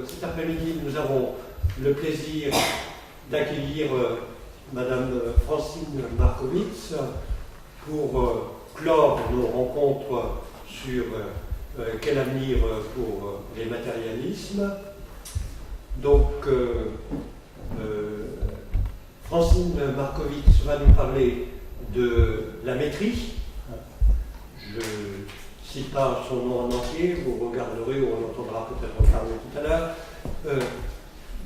cet après-midi, nous avons le plaisir d'accueillir Madame Francine Markowitz pour clore nos rencontres sur quel avenir pour les matérialismes. Donc, Francine Markowitz va nous parler de la maîtrise. Je ne cite pas son nom en entier, vous regarderez ou on entendra peut-être en parler tout à l'heure.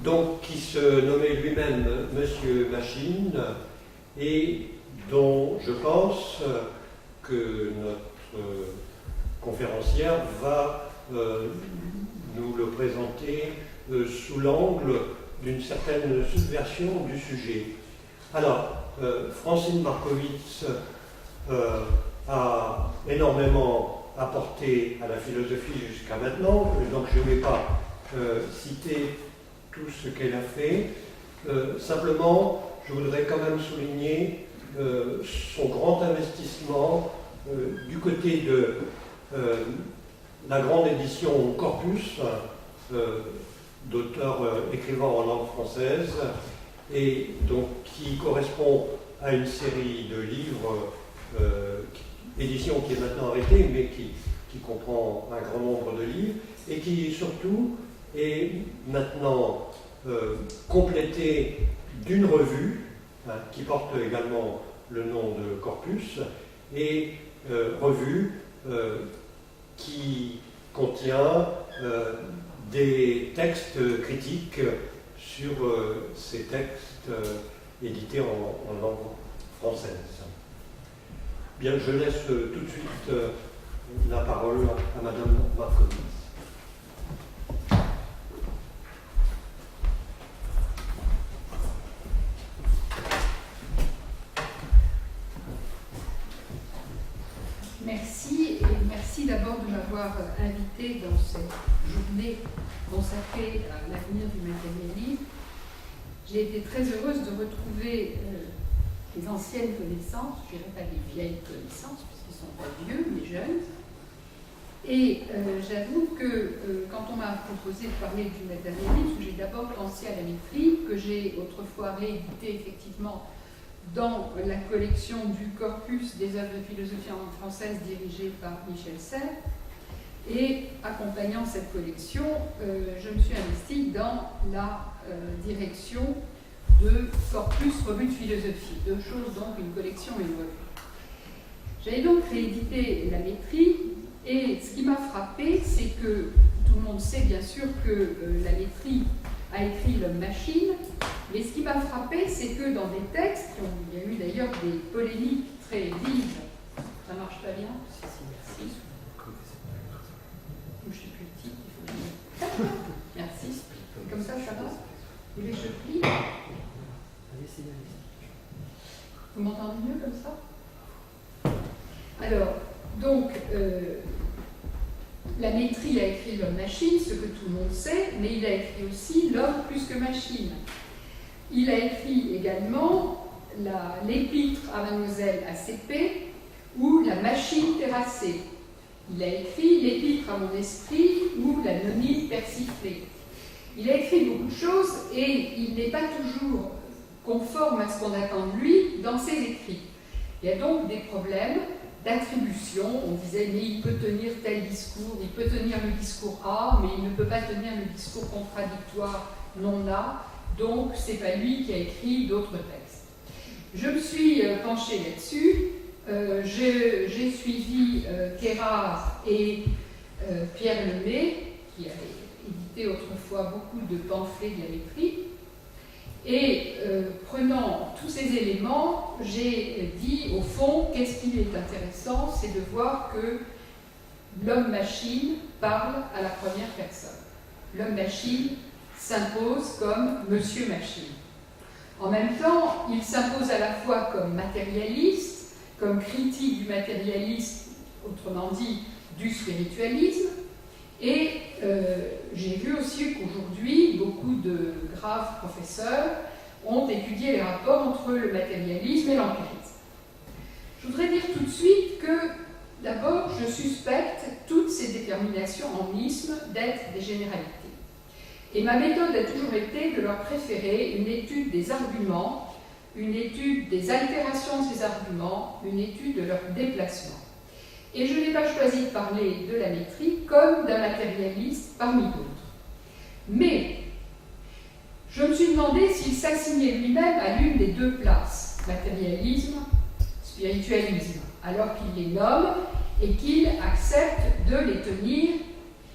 Donc, qui se nommait lui-même Monsieur Machine et dont je pense que notre conférencière va nous le présenter sous l'angle d'une certaine subversion du sujet. Alors, Francine Markowitz a énormément apporté à la philosophie jusqu'à maintenant, donc je ne vais pas citer tout ce qu'elle a fait. Simplement, je voudrais quand même souligner son grand investissement du côté de la grande édition Corpus, d'auteurs écrivant en langue française, et donc qui correspond à une série de livres, édition qui est maintenant arrêtée, mais qui comprend un grand nombre de livres, et qui surtout est maintenant complétée d'une revue, qui porte également le nom de Corpus, et revue qui contient des textes critiques sur ces textes édités en langue française. Bien, je laisse tout de suite la parole à Madame Markowitz. Merci, et merci d'abord de m'avoir invité dans cette journée consacrée à l'avenir du matérialisme. J'ai été très heureuse de retrouver les anciennes connaissances, je ne dirais pas les vieilles connaissances, puisqu'ils ne sont pas vieux, mais jeunes. Et j'avoue que quand on m'a proposé de parler du matérialisme, j'ai d'abord pensé à la maîtrise, que j'ai autrefois réédité effectivement dans la collection du corpus des œuvres de philosophie en langue française dirigée par Michel Serres. Et accompagnant cette collection, je me suis investie dans la direction de Corpus Revue de philosophie. Deux choses donc, une collection et une revue. J'avais donc réédité la maîtrise, et ce qui m'a frappé, c'est que tout le monde sait bien sûr que la maîtrise a écrit L'homme machine, mais ce qui m'a frappé, c'est que dans des textes, il y a eu d'ailleurs des polémiques très vives, ça marche pas bien, merci. Je suis plus petite, il faut dire. Merci. Comme ça va? Vous voulez que je plie? Vous m'entendez mieux comme ça? Alors, donc, la maîtrise a écrit L'homme machine, ce que tout le monde sait, mais il a écrit aussi L'homme plus que machine. Il a écrit également l'épître à Mademoiselle ACP ou La machine terrassée. Il a écrit L'épître à mon esprit ou La nonille persiflée. Il a écrit beaucoup de choses et il n'est pas toujours conforme à ce qu'on attend de lui dans ses écrits. Il y a donc des problèmes d'attribution. On disait, mais il peut tenir tel discours, il peut tenir le discours A, mais il ne peut pas tenir le discours contradictoire non A. Donc, ce n'est pas lui qui a écrit d'autres textes. Je me suis penchée là-dessus. J'ai suivi Quérard et Pierre Lemay, qui avait édité autrefois beaucoup de pamphlets de la maîtrise. Et prenant tous ces éléments, j'ai dit, au fond, qu'est-ce qui est intéressant, c'est de voir que l'homme-machine parle à la première personne. L'homme-machine s'impose comme Monsieur Machine. En même temps, il s'impose à la fois comme matérialiste, comme critique du matérialisme, autrement dit, du spiritualisme, et j'ai vu aussi qu'aujourd'hui, beaucoup de graves professeurs ont étudié les rapports entre le matérialisme et l'empirisme. Je voudrais dire tout de suite que, d'abord, je suspecte toutes ces déterminations en isme d'être des généralités. Et ma méthode a toujours été de leur préférer une étude des arguments, une étude des altérations de ces arguments, une étude de leur déplacement. Et je n'ai pas choisi de parler de la métrie comme d'un matérialiste parmi d'autres. Mais je me suis demandé s'il s'assignait lui-même à l'une des deux places, matérialisme, spiritualisme, alors qu'il les nomme et qu'il accepte de les tenir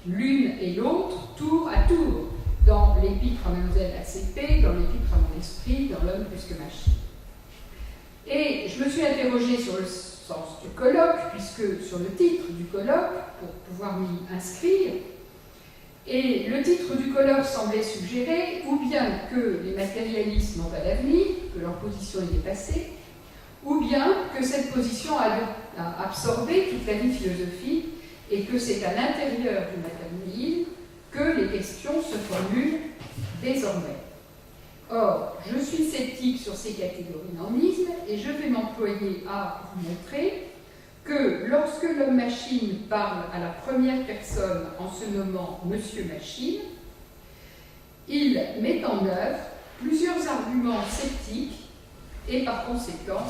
l'une et l'autre tour à tour, dans l'épître à Mademoiselle ACP, dans l'épître à mon esprit, dans l'homme plus que machine. Et je me suis interrogée sur le sens du colloque, puisque sur le titre du colloque, pour pouvoir m'y inscrire, et le titre du colloque semblait suggérer ou bien que les matérialistes n'ont pas d'avenir, que leur position est dépassée, ou bien que cette position a absorbé toute la vie philosophique et que c'est à l'intérieur du matérialisme que les questions se formulent désormais. Or, je suis sceptique sur ces catégories normisme et je vais m'employer à vous montrer que lorsque l'homme-machine parle à la première personne en se nommant Monsieur Machine, il met en œuvre plusieurs arguments sceptiques et par conséquent,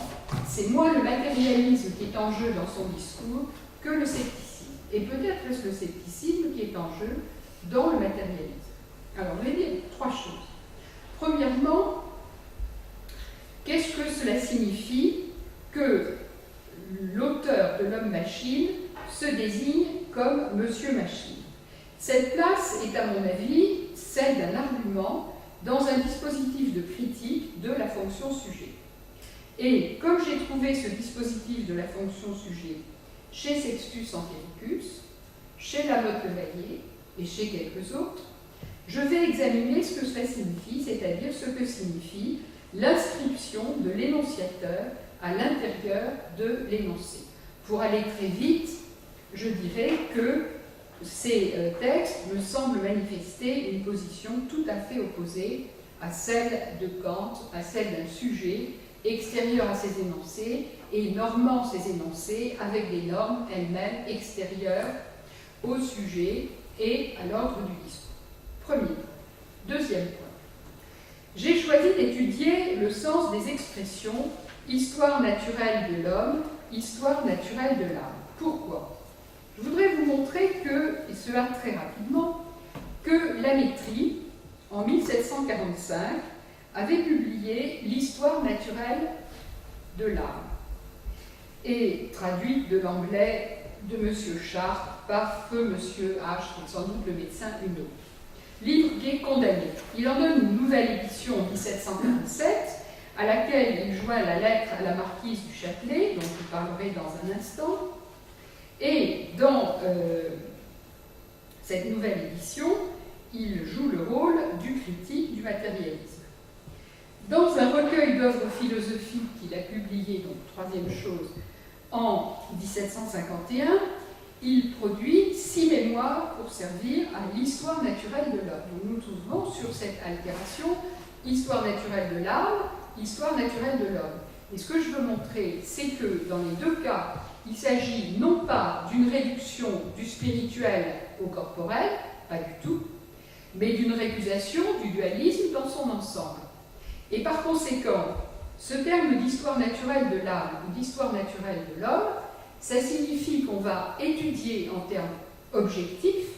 c'est moins le matérialisme qui est en jeu dans son discours que le scepticisme. Et peut-être est-ce le scepticisme qui est en jeu dans le matérialisme. Alors, je vais dire trois choses. Premièrement, qu'est-ce que cela signifie que l'auteur de l'homme-machine se désigne comme Monsieur Machine? Cette place est, à mon avis, celle d'un argument dans un dispositif de critique de la fonction sujet. Et comme j'ai trouvé ce dispositif de la fonction sujet chez Sextus Empiricus, chez Lamotte-Levayer et chez quelques autres, je vais examiner ce que cela signifie, c'est-à-dire ce que signifie l'inscription de l'énonciateur à l'intérieur de l'énoncé. Pour aller très vite, je dirais que ces textes me semblent manifester une position tout à fait opposée à celle de Kant, à celle d'un sujet extérieur à ses énoncés et normant ces énoncés avec des normes elles-mêmes extérieures au sujet et à l'ordre du discours. Premier point. Deuxième point. J'ai choisi d'étudier le sens des expressions histoire naturelle de l'homme, histoire naturelle de l'âme. Pourquoi? Je voudrais vous montrer que, et cela très rapidement, que la Métrie, en 1745, avait publié l'histoire naturelle de l'âme, et traduite de l'anglais de M. Chartres par feu M. H, qui est sans doute le médecin Huneau. Livre qui est condamné. Il en donne une nouvelle édition en 1747, à laquelle il joint la lettre à la marquise du Châtelet, dont je parlerai dans un instant. Et dans cette nouvelle édition, il joue le rôle du critique du matérialisme. Dans un recueil d'œuvres philosophiques qu'il a publié, donc troisième chose, en 1751, il produit 6 mémoires pour servir à l'histoire naturelle de l'homme. Donc nous trouvons sur cette altération histoire naturelle de l'âme, histoire naturelle de l'homme. Et ce que je veux montrer, c'est que dans les deux cas, il s'agit non pas d'une réduction du spirituel au corporel, pas du tout, mais d'une récusation du dualisme dans son ensemble. Et par conséquent, ce terme d'histoire naturelle de l'âme ou d'histoire naturelle de l'homme, ça signifie qu'on va étudier en termes objectifs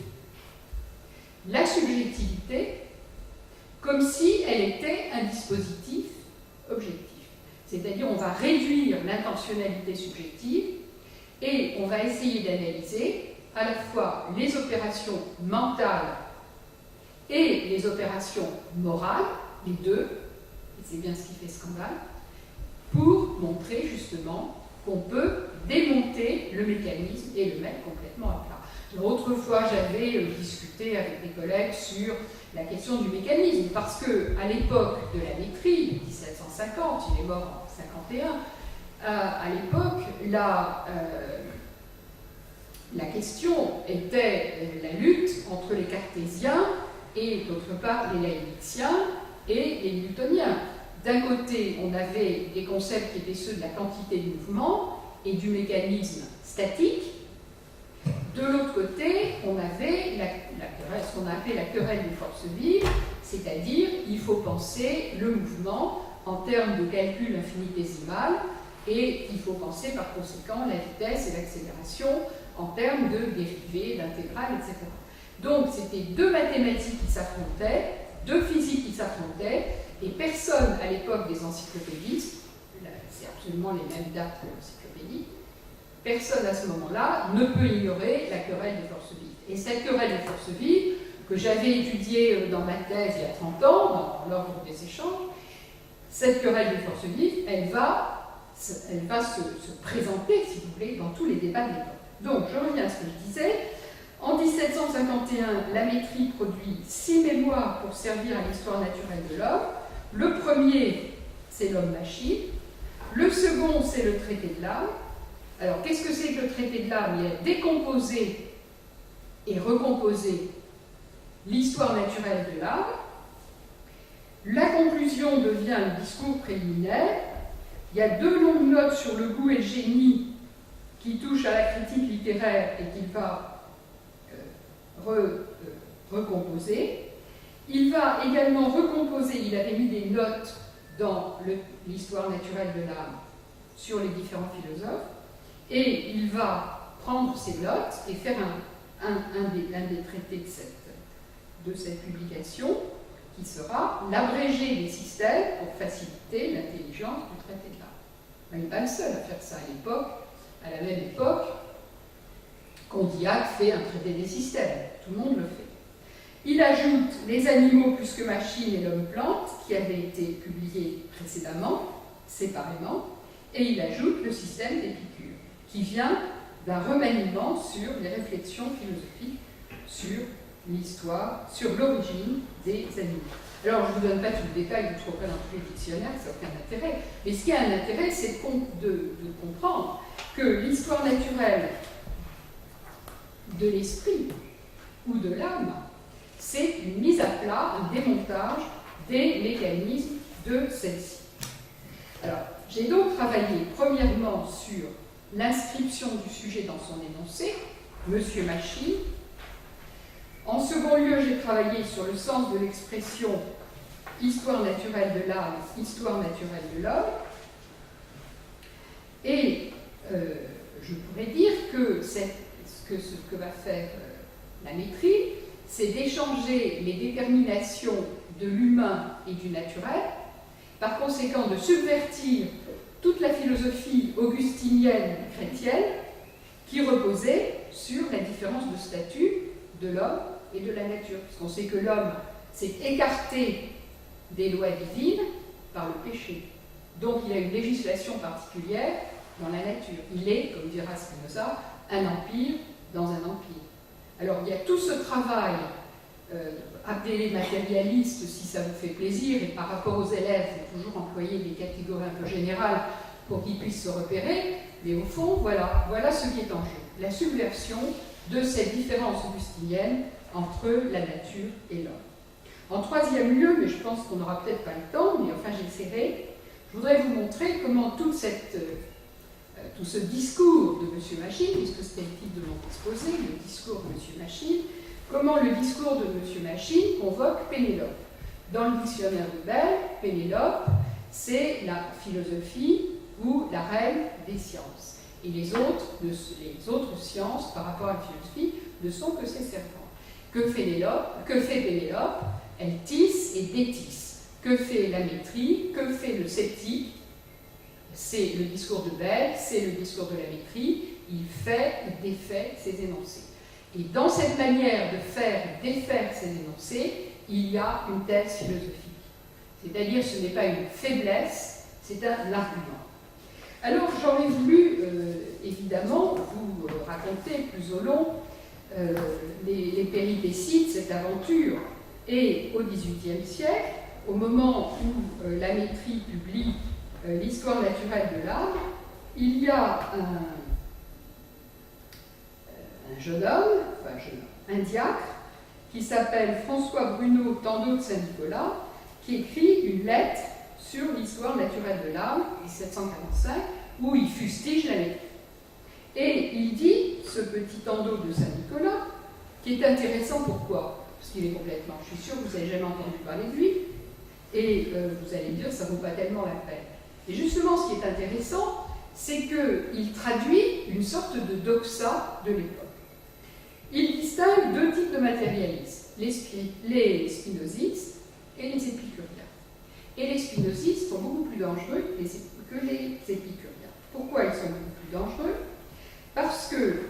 la subjectivité comme si elle était un dispositif objectif. C'est-à-dire on va réduire l'intentionnalité subjective et on va essayer d'analyser à la fois les opérations mentales et les opérations morales, les deux, et c'est bien ce qui fait scandale, pour montrer justement qu'on peut démonter le mécanisme et le mettre complètement à plat. Autrefois, j'avais discuté avec des collègues sur la question du mécanisme, parce qu'à l'époque de la Métrie, 1750, il est mort en 51, à l'époque, la question était la lutte entre les cartésiens et d'autre part les leibniziens et les newtoniens. D'un côté, on avait des concepts qui étaient ceux de la quantité de mouvement et du mécanisme statique. De l'autre côté, on avait ce qu'on a appelé la querelle des forces vives, c'est-à-dire il faut penser le mouvement en termes de calcul infinitésimal et il faut penser par conséquent la vitesse et l'accélération en termes de dérivées, d'intégrales, etc. Donc c'était deux mathématiques qui s'affrontaient, deux physiques qui s'affrontaient, et personne à l'époque des encyclopédistes, c'est absolument les mêmes dates que l'encyclopédie, personne à ce moment-là ne peut ignorer la querelle des forces vives. Et cette querelle des forces vives, que j'avais étudiée dans ma thèse il y a 30 ans, dans l'ordre des échanges, cette querelle des forces vives, elle va se présenter, si vous voulez, dans tous les débats de l'époque. Donc, je reviens à ce que je disais. En 1751, la Métrie produit 6 mémoires pour servir à l'histoire naturelle de l'homme. Le premier, c'est l'homme-machine. Le second, c'est le traité de l'âme. Alors, qu'est-ce que c'est que le traité de l'âme? Il a décomposé et recomposé l'histoire naturelle de l'âme. La conclusion devient le discours préliminaire. Il y a 2 longues notes sur le goût et le génie qui touchent à la critique littéraire et qu'il va recomposer. Il va également recomposer, il avait mis des notes dans l'histoire naturelle de l'âme sur les différents philosophes, et il va prendre ces notes et faire un des traités de cette publication, qui sera l'abrégé des systèmes pour faciliter l'intelligence du traité de l'âme. Il n'est pas le seul à faire ça à l'époque, à la même époque. Condillac fait un traité des systèmes, tout le monde le fait. Il ajoute Les animaux plus que machines et l'homme-plante, qui avait été publié précédemment, séparément, et il ajoute le système d'Épicure, qui vient d'un remaniement sur les réflexions philosophiques sur l'histoire, sur l'origine des animaux. Alors, je ne vous donne pas tout le détail, vous trouverez dans tous les dictionnaires, ça n'a aucun intérêt. Mais ce qui a un intérêt, c'est de comprendre que l'histoire naturelle de l'esprit ou de l'âme, c'est une mise à plat, un démontage des mécanismes de celle-ci. Alors, j'ai donc travaillé premièrement sur l'inscription du sujet dans son énoncé, Monsieur Machine. En second lieu, j'ai travaillé sur le sens de l'expression histoire naturelle de l'âme, histoire naturelle de l'homme. Et je pourrais dire que ce que va faire la Métrie, c'est d'échanger les déterminations de l'humain et du naturel, par conséquent de subvertir toute la philosophie augustinienne chrétienne qui reposait sur la différence de statut de l'homme et de la nature. Puisqu'on sait que l'homme s'est écarté des lois divines par le péché. Donc il a une législation particulière dans la nature. Il est, comme dira Spinoza, un empire dans un empire. Alors il y a tout ce travail, appelé matérialiste si ça vous fait plaisir, et par rapport aux élèves, il faut toujours employer des catégories un peu générales pour qu'ils puissent se repérer, mais au fond, voilà ce qui est en jeu. La subversion de cette différence augustinienne entre la nature et l'homme. En troisième lieu, mais je pense qu'on n'aura peut-être pas le temps, mais enfin j'essaierai, je voudrais vous montrer comment tout ce discours de M. Machine, puisque c'était le titre de mon exposé, le discours de M. Machine, comment le discours de M. Machine convoque Pénélope. Dans le dictionnaire de Bell, Pénélope, c'est la philosophie ou la reine des sciences. Et les autres sciences, par rapport à la philosophie, ne sont que ses servantes. Que fait Pénélope? Elle tisse et détisse. Que fait la Métrie? Que fait le sceptique? C'est le discours de Bell, c'est le discours de la Métrie. Il fait et défait ses énoncés. Et dans cette manière de faire et défaire ces énoncés, il y a une thèse philosophique. C'est-à-dire, ce n'est pas une faiblesse, c'est un argument. Alors, j'aurais voulu, évidemment, vous raconter plus au long les péripéties de cette aventure. Et au XVIIIe siècle, au moment où la Métrie publie l'histoire naturelle de l'âme, il y a un jeune homme, un diacre, qui s'appelle François Bruno Tandeau de Saint-Nicolas, qui écrit une lettre sur l'histoire naturelle de l'âme, 1745, où il fustige la Métrie. Et il dit, ce petit Tandeau de Saint-Nicolas, qui est intéressant, pourquoi? Parce qu'il est complètement, je suis sûre que vous n'avez jamais entendu parler de lui, et vous allez me dire, ça ne vaut pas tellement la peine. Et justement, ce qui est intéressant, c'est qu'il traduit une sorte de doxa de l'époque. Il distingue deux types de matérialistes, les spinozistes et les épicuriens. Et les spinozistes sont beaucoup plus dangereux que les épicuriens. Pourquoi ils sont beaucoup plus dangereux? Parce que,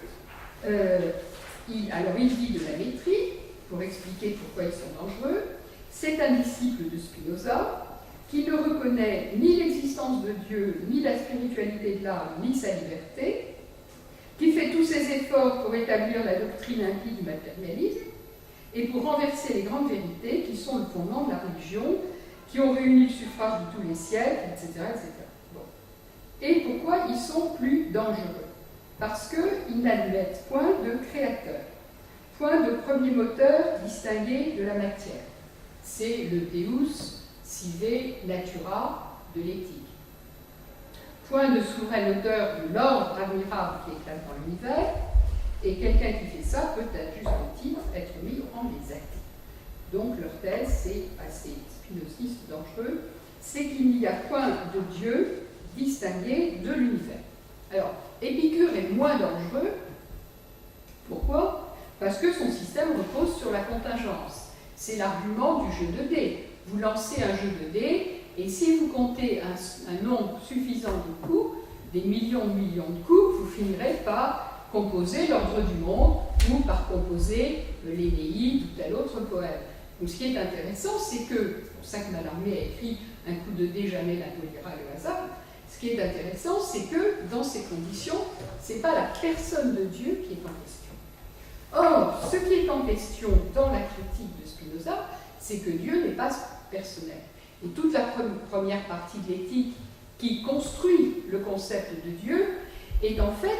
il dit de la métrie, pour expliquer pourquoi ils sont dangereux, c'est un disciple de Spinoza qui ne reconnaît ni l'existence de Dieu, ni la spiritualité de l'âme, ni sa liberté, qui fait tous ses efforts pour établir la doctrine impie du matérialisme et pour renverser les grandes vérités qui sont le fondement de la religion, qui ont réuni le suffrage de tous les siècles, etc. etc. Bon. Et pourquoi ils sont plus dangereux? Parce qu'ils n'admettent point de créateur, point de premier moteur distingué de la matière. C'est le Deus sive natura de l'éthique. Point de souverain auteur de l'ordre admirable qui éclate dans l'univers, et quelqu'un qui fait ça peut, à juste titre, être mis au rang des athées. Donc leur thèse, c'est assez spinoziste, dangereux, c'est qu'il n'y a point de Dieu distingué de l'univers. Alors, Épicure est moins dangereux. Pourquoi? Parce que son système repose sur la contingence. C'est l'argument du jeu de dés. Vous lancez un jeu de dés, et si vous comptez un nombre suffisant de coups, des millions de coups, vous finirez par composer l'ordre du monde, ou par composer l'Énéide ou tel autre poème. Donc ce qui est intéressant, c'est que, c'est pour ça que Mallarmé a écrit Un coup de dé, jamais n'abolira le hasard. Ce qui est intéressant, c'est que dans ces conditions, ce n'est pas la personne de Dieu qui est en question. Or, ce qui est en question dans la critique de Spinoza, c'est que Dieu n'est pas personnel. Et toute la première partie de l'éthique qui construit le concept de Dieu est en fait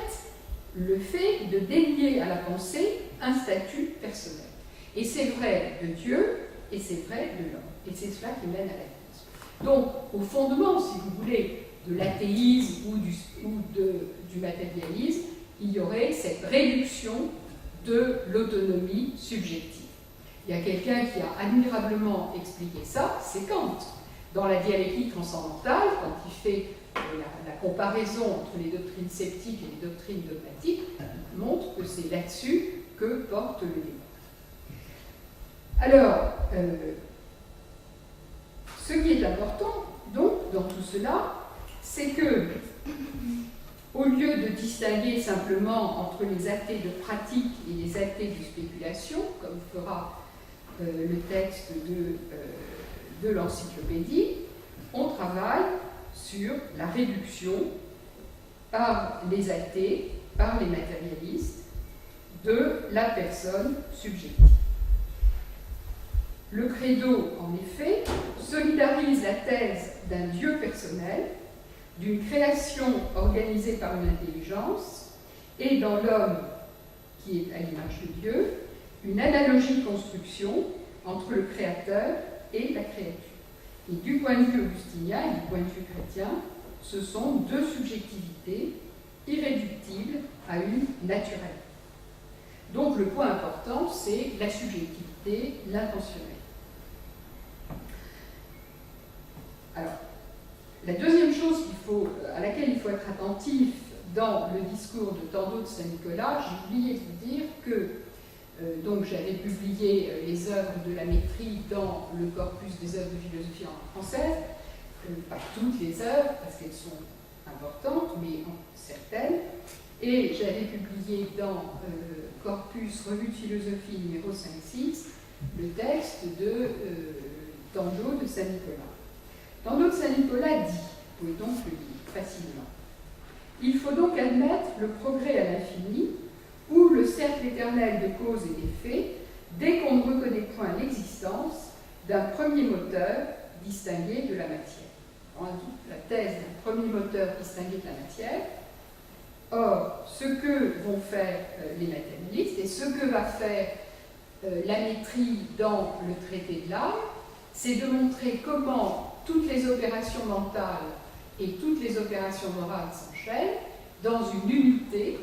le fait de délier à la pensée un statut personnel. Et c'est vrai de Dieu et c'est vrai de l'homme. Et c'est cela qui mène à l'athéisme. Donc, au fondement, si vous voulez, de l'athéisme ou du matérialisme, il y aurait cette réduction de l'autonomie subjective. Il y a quelqu'un qui a admirablement expliqué ça, c'est Kant. Dans la dialectique transcendantale, quand il fait la comparaison entre les doctrines sceptiques et les doctrines dogmatiques, il montre que c'est là-dessus que porte le débat. Alors, ce qui est important, donc, dans tout cela, c'est que, au lieu de distinguer simplement entre les athées de pratique et les athées de spéculation, comme fera le texte de l'encyclopédie, on travaille sur la réduction par les athées, par les matérialistes, de la personne subjective. Le credo, en effet, solidarise la thèse d'un Dieu personnel, d'une création organisée par une intelligence, et dans l'homme, qui est à l'image de Dieu, une analogie de construction entre le créateur et la créature. Et du point de vue augustinien et du point de vue chrétien, ce sont deux subjectivités irréductibles à une naturelle. Donc le point important, c'est la subjectivité, l'intentionnel. Alors, la deuxième chose à laquelle il faut être attentif dans le discours de Tandeau de Saint-Nicolas, j'ai oublié de vous dire que donc j'avais publié les œuvres de la Métrie dans le corpus des œuvres de philosophie française, pas toutes les œuvres, parce qu'elles sont importantes, mais certaines, et j'avais publié dans corpus Revue de philosophie numéro 5-6 le texte de Tandeau de Saint-Nicolas. Tandeau de Saint-Nicolas dit, vous pouvez donc le lire facilement, il faut donc admettre le progrès à l'infini, ou le cercle éternel de causes et d'effets, dès qu'on ne reconnaît point l'existence d'un premier moteur distingué de la matière. On a dit la thèse d'un premier moteur distingué de la matière. Or, ce que vont faire les matérialistes et ce que va faire la Métrie dans le traité de l'âme, c'est de montrer comment toutes les opérations mentales et toutes les opérations morales s'enchaînent dans une unité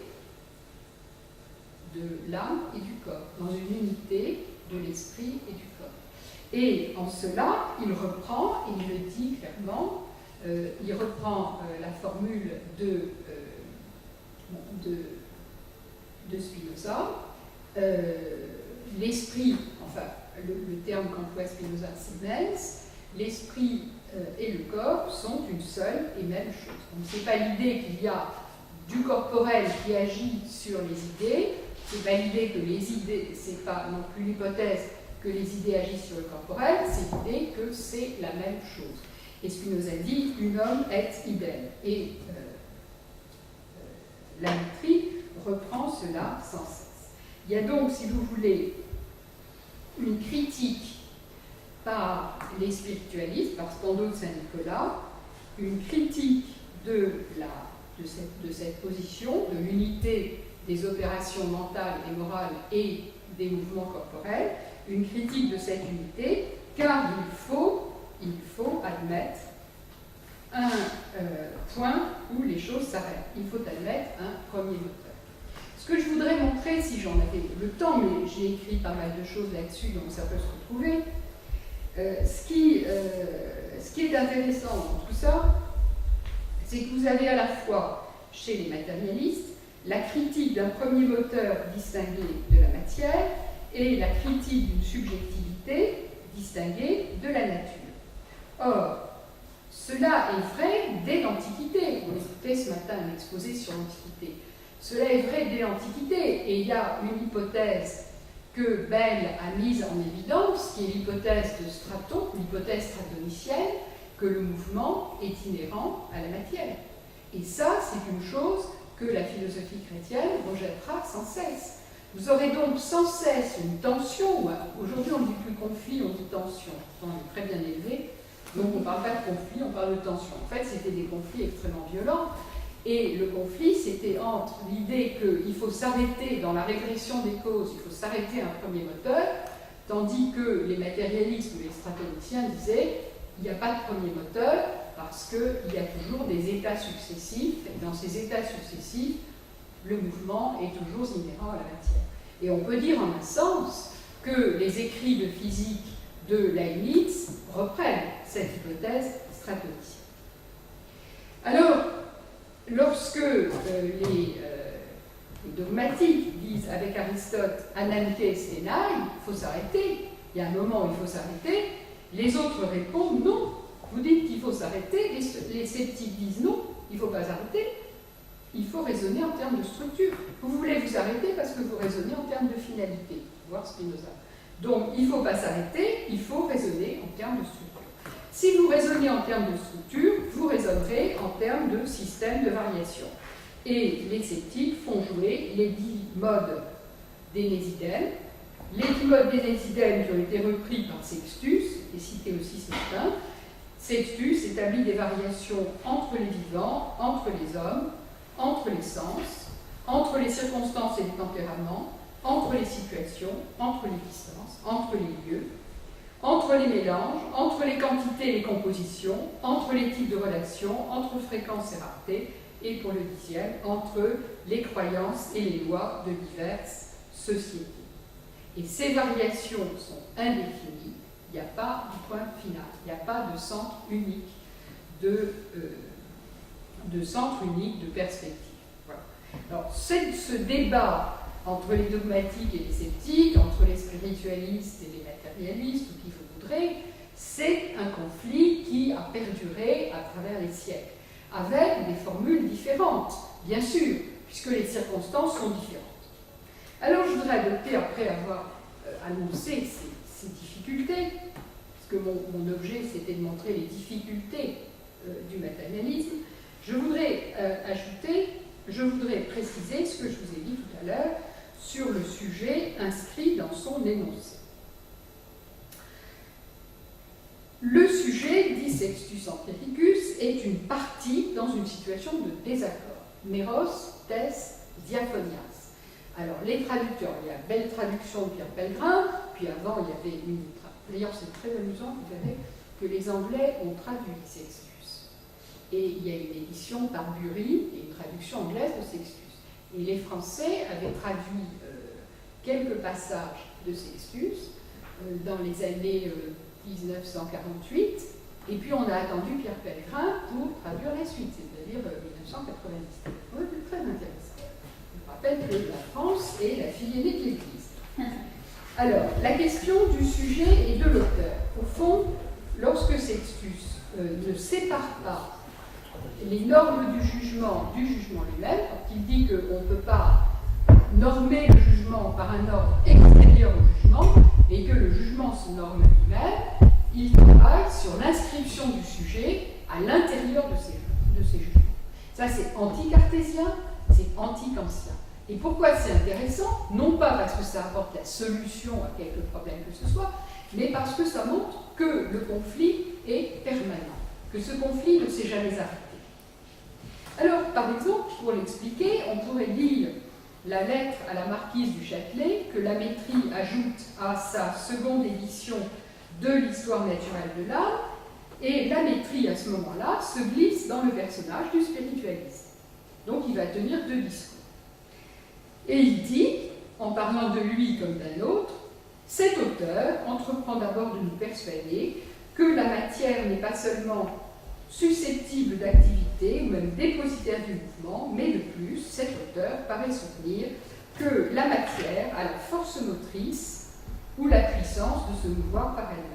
de l'âme et du corps, dans une unité de l'esprit et du corps. Et en cela, il reprend, et il le dit clairement, il reprend la formule de Spinoza, l'esprit, enfin, le terme qu'emploie Spinoza, c'est mens, l'esprit et le corps sont une seule et même chose. Donc, ce n'est pas l'idée qu'il y a du corporel qui agit sur les idées, ce n'est pas l'idée que les idées, c'est pas non plus l'hypothèse que les idées agissent sur le corporel, c'est l'idée que c'est la même chose. Et Spinoza dit, unum et idem. Et la Métrie reprend cela sans cesse. Il y a donc, si vous voulez, une critique par les spiritualistes, par Spandau de Saint-Nicolas, une critique de cette position, de l'unité des opérations mentales et morales et des mouvements corporels, une critique de cette unité, car il faut admettre un point où les choses s'arrêtent. Il faut admettre un premier moteur. Ce que je voudrais montrer, si j'en avais le temps, mais j'ai écrit pas mal de choses là-dessus, donc ça peut se retrouver, ce qui est intéressant dans tout ça, c'est que vous avez à la fois, chez les matérialistes, la critique d'un premier moteur distingué de la matière et la critique d'une subjectivité distinguée de la nature. Or, cela est vrai dès l'Antiquité. On écoutait ce matin un exposé sur l'Antiquité. Cela est vrai dès l'Antiquité, et il y a une hypothèse que Bell a mise en évidence, qui est l'hypothèse de Straton, l'hypothèse stratonicienne, que le mouvement est inhérent à la matière. Et ça, c'est une chose que la philosophie chrétienne rejettera sans cesse. Vous aurez donc sans cesse une tension, aujourd'hui on ne dit plus conflit, on dit tension, on est très bien élevé, donc on ne parle pas de conflit, on parle de tension. En fait, c'était des conflits extrêmement violents, et le conflit, c'était entre l'idée qu'il faut s'arrêter dans la régression des causes, il faut s'arrêter à un premier moteur, tandis que les matérialistes ou les stratoniciens disaient il n'y a pas de premier moteur parce qu'il y a toujours des états successifs, et dans ces états successifs, le mouvement est toujours inhérent à la matière. Et on peut dire en un sens que les écrits de physique de Leibniz reprennent cette hypothèse stratonicienne. Alors, lorsque les dogmatiques disent avec Aristote ananke stenai, il faut s'arrêter, il y a un moment où il faut s'arrêter, les autres répondent non. Vous dites qu'il faut s'arrêter, les sceptiques disent non, il ne faut pas arrêter, il faut raisonner en termes de structure. Vous voulez vous arrêter parce que vous raisonnez en termes de finalité, voir Spinoza. Donc il ne faut pas s'arrêter, il faut raisonner en termes de structure. Si vous raisonnez en termes de structure, vous raisonnerez en termes de système de variation. Et les sceptiques font jouer les 10 modes d'Énésidème. Les 10 modes d'Énésidème qui ont été repris par Sextus, et cité aussi ce matin. Sextus établit des variations entre les vivants, entre les hommes, entre les sens, entre les circonstances et les tempéraments, entre les situations, entre les distances, entre les lieux, entre les mélanges, entre les quantités et les compositions, entre les types de relations, entre fréquence et rareté, et pour le 10e, entre les croyances et les lois de diverses sociétés. Et ces variations sont indéfinies, il n'y a pas de point final, il n'y a pas de centre unique de perspective. Voilà. Alors, ce débat entre les dogmatiques et les sceptiques, entre les spiritualistes et les matérialistes, ou qui vous voudrez, c'est un conflit qui a perduré à travers les siècles, avec des formules différentes, bien sûr, puisque les circonstances sont différentes. Alors, je voudrais adopter, après avoir annoncé ces difficultés, parce que mon objet, c'était de montrer les difficultés du matérialisme, je voudrais préciser ce que je vous ai dit tout à l'heure sur le sujet inscrit dans son énoncé. Le sujet, dit Sextus Empiricus, est une partie dans une situation de désaccord. Meros, tes, diaphonias. Alors, les traducteurs, il y a belle traduction de Pierre Pellegrin, puis avant, il y avait une... D'ailleurs, c'est très amusant, vous verrez, que les Anglais ont traduit Sextus. Et il y a une édition par Bury et une traduction anglaise de Sextus. Et les Français avaient traduit quelques passages de Sextus dans les années 1948, et puis on a attendu Pierre Pellegrin pour traduire la suite, c'est-à-dire 1990. C'est très intéressant. Je rappelle que la France est la fille aînée de l'Église. Alors, la question du sujet et de l'auteur. Au fond, lorsque Sextus ne sépare pas les normes du jugement lui-même, quand il dit qu'on ne peut pas normer le jugement par un ordre extérieur au jugement, et que le jugement se norme lui-même, il travaille sur l'inscription du sujet à l'intérieur de ces jugements. Ça, c'est anti-cartésien, c'est anti-kantien. Et pourquoi c'est intéressant? Non pas parce que ça apporte la solution à quelque problème que ce soit, mais parce que ça montre que le conflit est permanent, que ce conflit ne s'est jamais arrêté. Alors, par exemple, pour l'expliquer, on pourrait lire la lettre à la marquise du Châtelet que la Métrie ajoute à sa seconde édition de l'histoire naturelle de l'âme, et la Métrie, à ce moment-là, se glisse dans le personnage du spiritualiste. Donc, il va tenir deux discours. Et il dit, en parlant de lui comme d'un autre, cet auteur entreprend d'abord de nous persuader que la matière n'est pas seulement susceptible d'activité ou même dépositaire du mouvement, mais de plus, cet auteur paraît soutenir que la matière a la force motrice ou la puissance de se mouvoir par elle-même.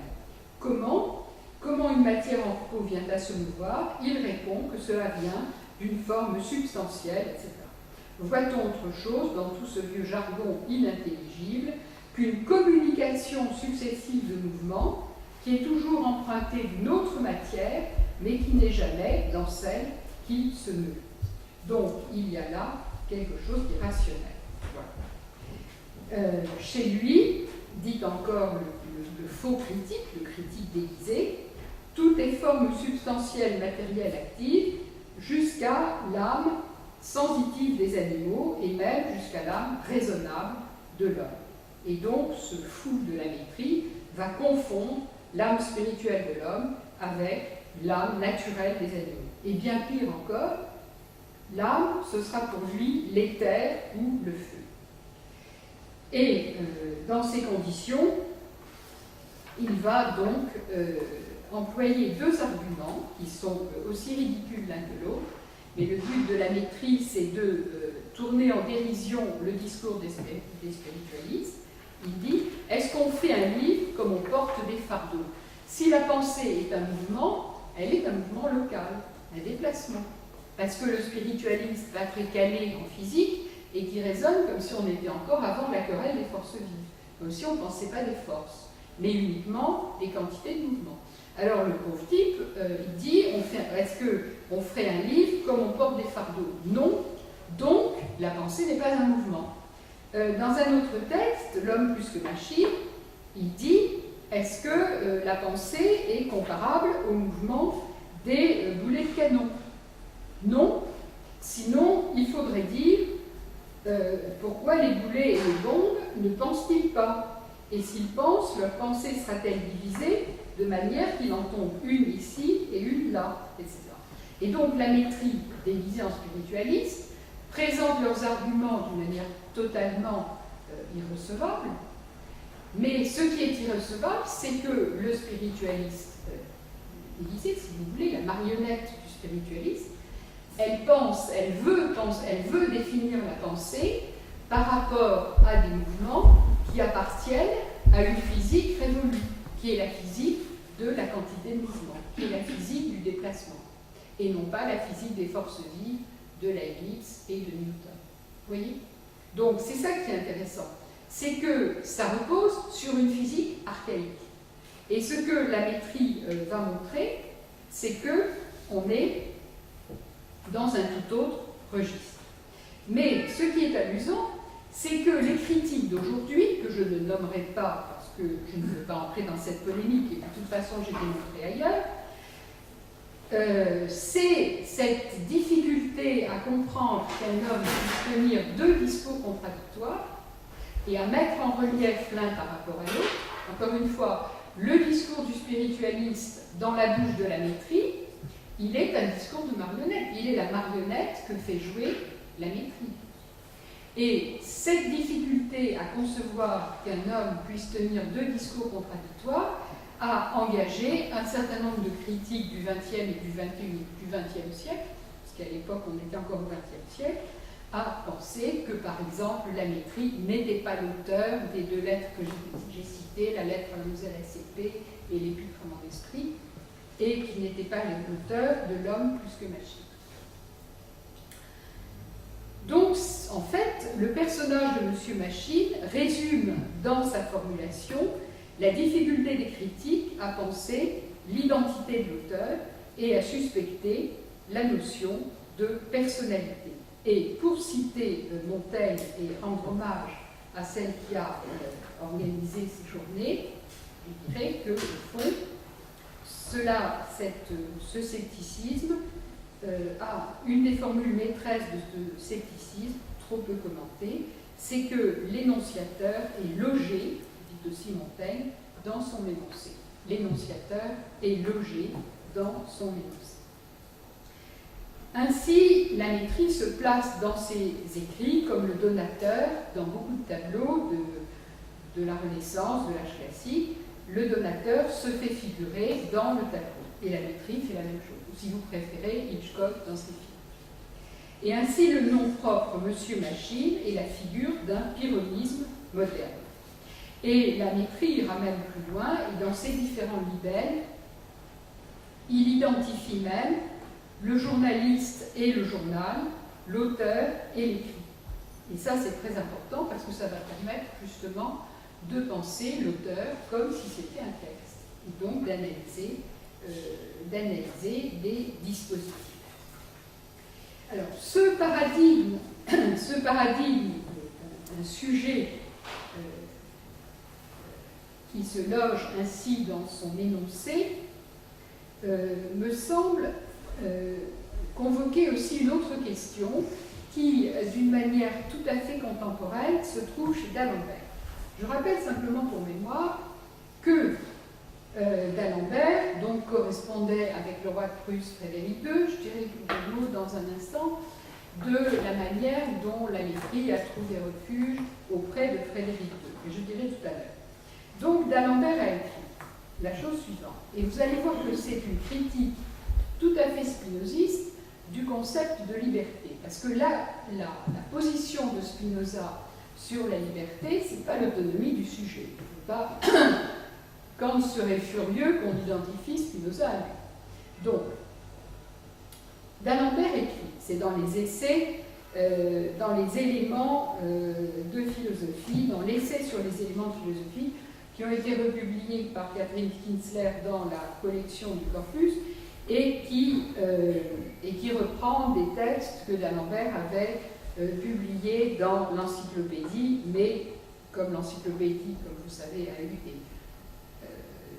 Comment une matière en repos vient à se mouvoir? Il répond que cela vient d'une forme substantielle, etc. Voit-on autre chose dans tout ce vieux jargon inintelligible qu'une communication successive de mouvements qui est toujours empruntée d'une autre matière, mais qui n'est jamais dans celle qui se meut. Donc, il y a là quelque chose d'irrationnel. Voilà. Chez lui, dit encore le faux critique, le critique déguisé, toutes les formes substantielles, matérielles, actives, jusqu'à l'âme sensitive des animaux et même jusqu'à l'âme raisonnable de l'homme. Et donc, ce fou de la Métrie va confondre l'âme spirituelle de l'homme avec l'âme naturelle des animaux. Et bien pire encore, l'âme, ce sera pour lui l'éther ou le feu. Et dans ces conditions, il va donc employer deux arguments qui sont aussi ridicules l'un que l'autre, mais le but de la Métrie, c'est de tourner en dérision le discours des spiritualistes. Il dit, est-ce qu'on fait un livre comme on porte des fardeaux? Si la pensée est un mouvement, elle est un mouvement local, un déplacement. Parce que le spiritualiste va très calé en physique et qui raisonne comme si on était encore avant la querelle des forces vives, comme si on ne pensait pas des forces, mais uniquement des quantités de mouvements. Alors le pauvre type, il dit, est-ce qu'on ferait un livre comme on porte des fardeaux? Non, donc la pensée n'est pas un mouvement. Dans un autre texte, L'homme plus que machine, il dit, est-ce que la pensée est comparable au mouvement des boulets de canon? Non, sinon il faudrait dire pourquoi les boulets et les bombes ne pensent-ils pas? Et s'ils pensent, leur pensée sera-t-elle divisée de manière qu'il en tombe une ici et une là, etc. Et donc la Métrie, déguisée en spiritualiste, présente leurs arguments d'une manière totalement irrecevable, mais ce qui est irrecevable, c'est que le spiritualiste déguisé, si vous voulez, la marionnette du spiritualiste, elle veut définir la pensée par rapport à des mouvements qui appartiennent à une physique révolue, qui est la physique de la quantité de mouvement, qui est la physique du déplacement, et non pas la physique des forces vives de Leibniz et de Newton. Vous voyez? Donc c'est ça qui est intéressant, c'est que ça repose sur une physique archaïque. Et ce que la Métrie va montrer, c'est qu'on est dans un tout autre registre. Mais ce qui est amusant, c'est que les critiques d'aujourd'hui, que je ne nommerai pas parce que je ne veux pas entrer dans cette polémique et de toute façon j'ai démontré ailleurs, c'est cette difficulté à comprendre qu'un homme puisse tenir deux discours contradictoires et à mettre en relief l'un par rapport à l'autre. Encore une fois, le discours du spiritualiste dans la bouche de la Métrie, il est un discours de marionnette. Il est la marionnette que fait jouer la Métrie. Et cette difficulté à concevoir qu'un homme puisse tenir deux discours contradictoires a engagé un certain nombre de critiques du XXe et du XXe siècle, parce qu'à l'époque on était encore au XXe siècle, à penser que par exemple la Métrie n'était pas l'auteur des deux lettres que j'ai citées, la lettre à Mademoiselle ACP et l'épître à mon esprit, et qui n'était pas l'auteur de l'homme plus que machine. Donc, en fait, le personnage de Monsieur Machine résume dans sa formulation la difficulté des critiques à penser l'identité de l'auteur et à suspecter la notion de personnalité. Et pour citer Montaigne et rendre hommage à celle qui a organisé ces journées, je dirais que, au fond, ce scepticisme a une des formules maîtresses de ce scepticisme, trop peu commentée, c'est que l'énonciateur est logé, dit aussi Montaigne, dans son énoncé. L'énonciateur est logé dans son énoncé. Ainsi, la Métrie se place dans ses écrits comme le donateur dans beaucoup de tableaux de la Renaissance, de l'âge classique. Le donateur se fait figurer dans le tableau. Et la Métrie fait la même chose. Ou si vous préférez, Hitchcock dans ses films. Et ainsi, le nom propre Monsieur Machine est la figure d'un pyrrhonisme moderne. Et la Métrie ira même plus loin, et dans ses différents libelles, il identifie même le journaliste et le journal, l'auteur et l'écrit. Et ça, c'est très important parce que ça va permettre justement de penser l'auteur comme si c'était un texte, et donc d'analyser des dispositifs. Alors, ce paradigme d'un sujet qui se loge ainsi dans son énoncé me semble convoquer aussi une autre question qui, d'une manière tout à fait contemporaine, se trouve chez d'Alembert. Je rappelle simplement pour mémoire que d'Alembert donc correspondait avec le roi de Prusse Frédéric II, je dirais quelques mots dans un instant, de la manière dont la Métrie a trouvé refuge auprès de Frédéric II, que je dirai tout à l'heure. Donc d'Alembert a écrit la chose suivante, et vous allez voir que c'est une critique tout à fait spinoziste du concept de liberté, parce que là, la position de Spinoza sur la liberté, c'est pas l'autonomie du sujet. Pas Kant serait furieux qu'on identifie Spinoza à lui. Donc, d'Alembert écrit, c'est dans les essais, dans les éléments de philosophie, dans l'essai sur les éléments de philosophie, qui ont été republiés par Catherine Kinsler dans la collection du Corpus, et qui reprend des textes que d'Alembert avait publiés dans l'encyclopédie, mais comme l'encyclopédie, comme vous savez, a eu des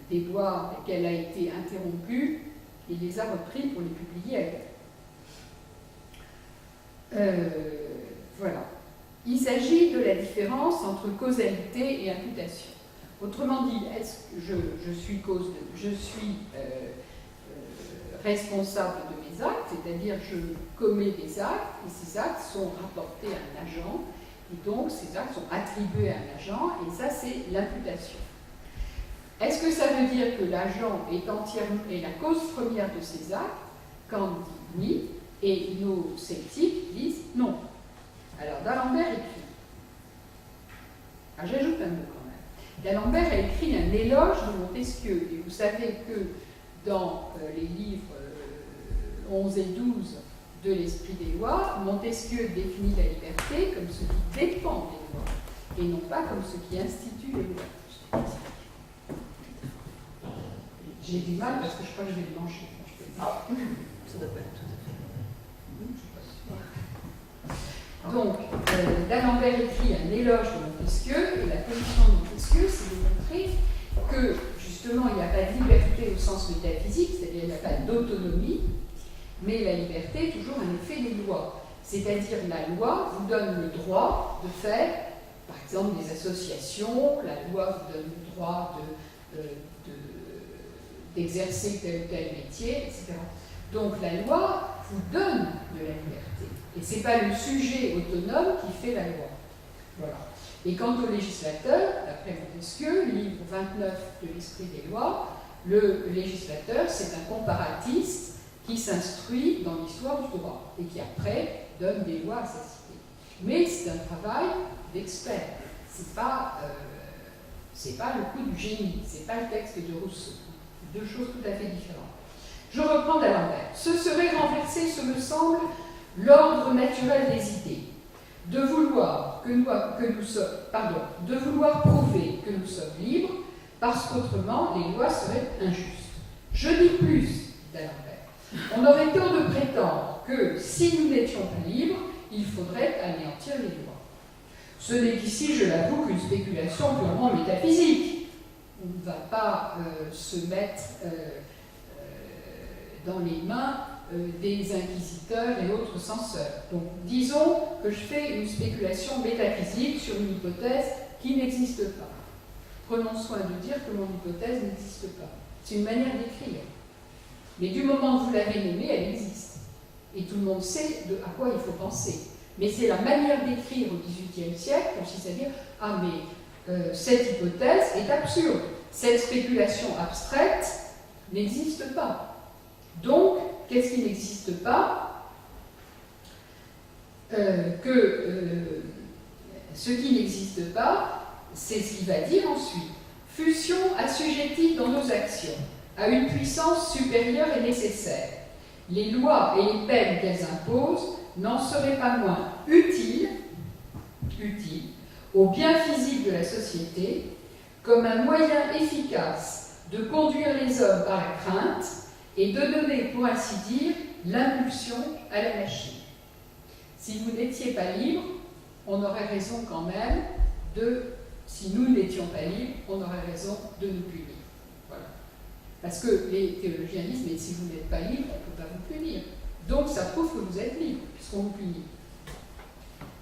déboires et qu'elle a été interrompue, il les a repris pour les publier ailleurs. Voilà. Il s'agit de la différence entre causalité et imputation. Autrement dit, est-ce que je suis responsable de mes actes, c'est-à-dire je commets des actes, et ces actes sont rapportés à un agent, et donc ces actes sont attribués à un agent, et ça c'est l'imputation. Est-ce que ça veut dire que l'agent est la cause première de ces actes? Kant dit oui, et nos sceptiques disent non. Alors d'Alembert écrit, j'ajoute un mot quand même, d'Alembert a écrit un éloge de Montesquieu, et vous savez que dans les livres 11 et 12 de l'Esprit des lois, Montesquieu définit la liberté comme ce qui dépend des lois, et non pas comme ce qui institue les lois. J'ai du mal parce que je crois que je vais le manger. Ça doit pas être tout à fait. Donc, d'Alembert écrit un éloge de Montesquieu, et la position de Montesquieu, c'est de montrer que, justement, il n'y a pas de liberté au sens métaphysique, c'est-à-dire il n'y a pas d'autonomie, mais la liberté est toujours un effet des lois. C'est-à-dire la loi vous donne le droit de faire, par exemple, des associations, la loi vous donne le droit d'exercer tel ou tel métier, etc. Donc la loi vous donne de la liberté. Et ce n'est pas le sujet autonome qui fait la loi. Voilà. Et quant au législateur, d'après Montesquieu, livre 29 de l'Esprit des lois, le législateur, c'est un comparatiste qui s'instruit dans l'histoire du droit et qui après donne des lois à sa cité. Mais c'est un travail d'expert. C'est pas le coup du génie, c'est pas le texte de Rousseau. Deux choses tout à fait différentes. Je reprends d'Alembert. Ce serait renverser, ce me semble, l'ordre naturel des idées, de vouloir de vouloir prouver que nous sommes libres, parce qu'autrement les lois seraient injustes. Je dis plus, d'Alembert. On aurait tort de prétendre que si nous n'étions pas libres, il faudrait anéantir les lois. Ce n'est qu'ici, je l'avoue, qu'une spéculation purement métaphysique. On ne va pas se mettre dans les mains des inquisiteurs et autres censeurs. Donc, disons que je fais une spéculation métaphysique sur une hypothèse qui n'existe pas. Prenons soin de dire que mon hypothèse n'existe pas. C'est une manière d'écrire. Mais du moment que vous l'avez nommée, elle existe. Et tout le monde sait à quoi il faut penser. Mais c'est la manière d'écrire au XVIIIe siècle, consiste à dire « Ah, mais cette hypothèse est absurde. Cette spéculation abstraite n'existe pas. » Donc, qu'est-ce qui n'existe pas? Ce qui n'existe pas, c'est ce qu'il va dire ensuite. Fussion assujettie dans nos actions à une puissance supérieure et nécessaire. Les lois et les peines qu'elles imposent n'en seraient pas moins utiles au bien physique de la société, comme un moyen efficace de conduire les hommes par la crainte et de donner, pour ainsi dire, l'impulsion à la machine. Si vous n'étiez pas libre, on aurait raison quand même si nous n'étions pas libres, on aurait raison de nous punir. Voilà. Parce que les théologiens disent, mais si vous n'êtes pas libre, on ne peut pas vous punir. Donc ça prouve que vous êtes libre, puisqu'on vous punit.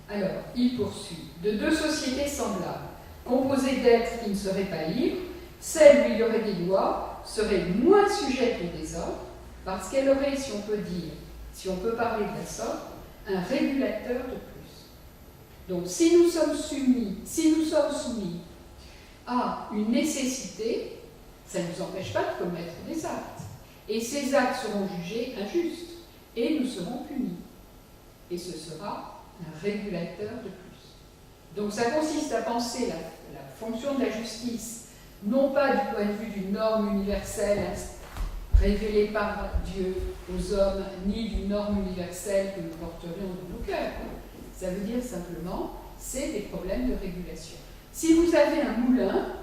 Alors, il poursuit. De deux sociétés semblables, composées d'êtres qui ne seraient pas libres, celle où il y aurait des lois serait moins sujette au désordre, parce qu'elle aurait, si on peut parler de la sorte, un régulateur de plus. Donc, si nous sommes soumis à une nécessité, ça ne nous empêche pas de commettre des actes. Et ces actes seront jugés injustes, et nous serons punis. Et ce sera un régulateur de plus. Donc, ça consiste à penser la fonction de la justice, non pas du point de vue d'une norme universelle révélée par Dieu aux hommes, ni d'une norme universelle que nous porterions dans nos cœurs. Ça veut dire simplement, c'est des problèmes de régulation. Si vous avez un moulin,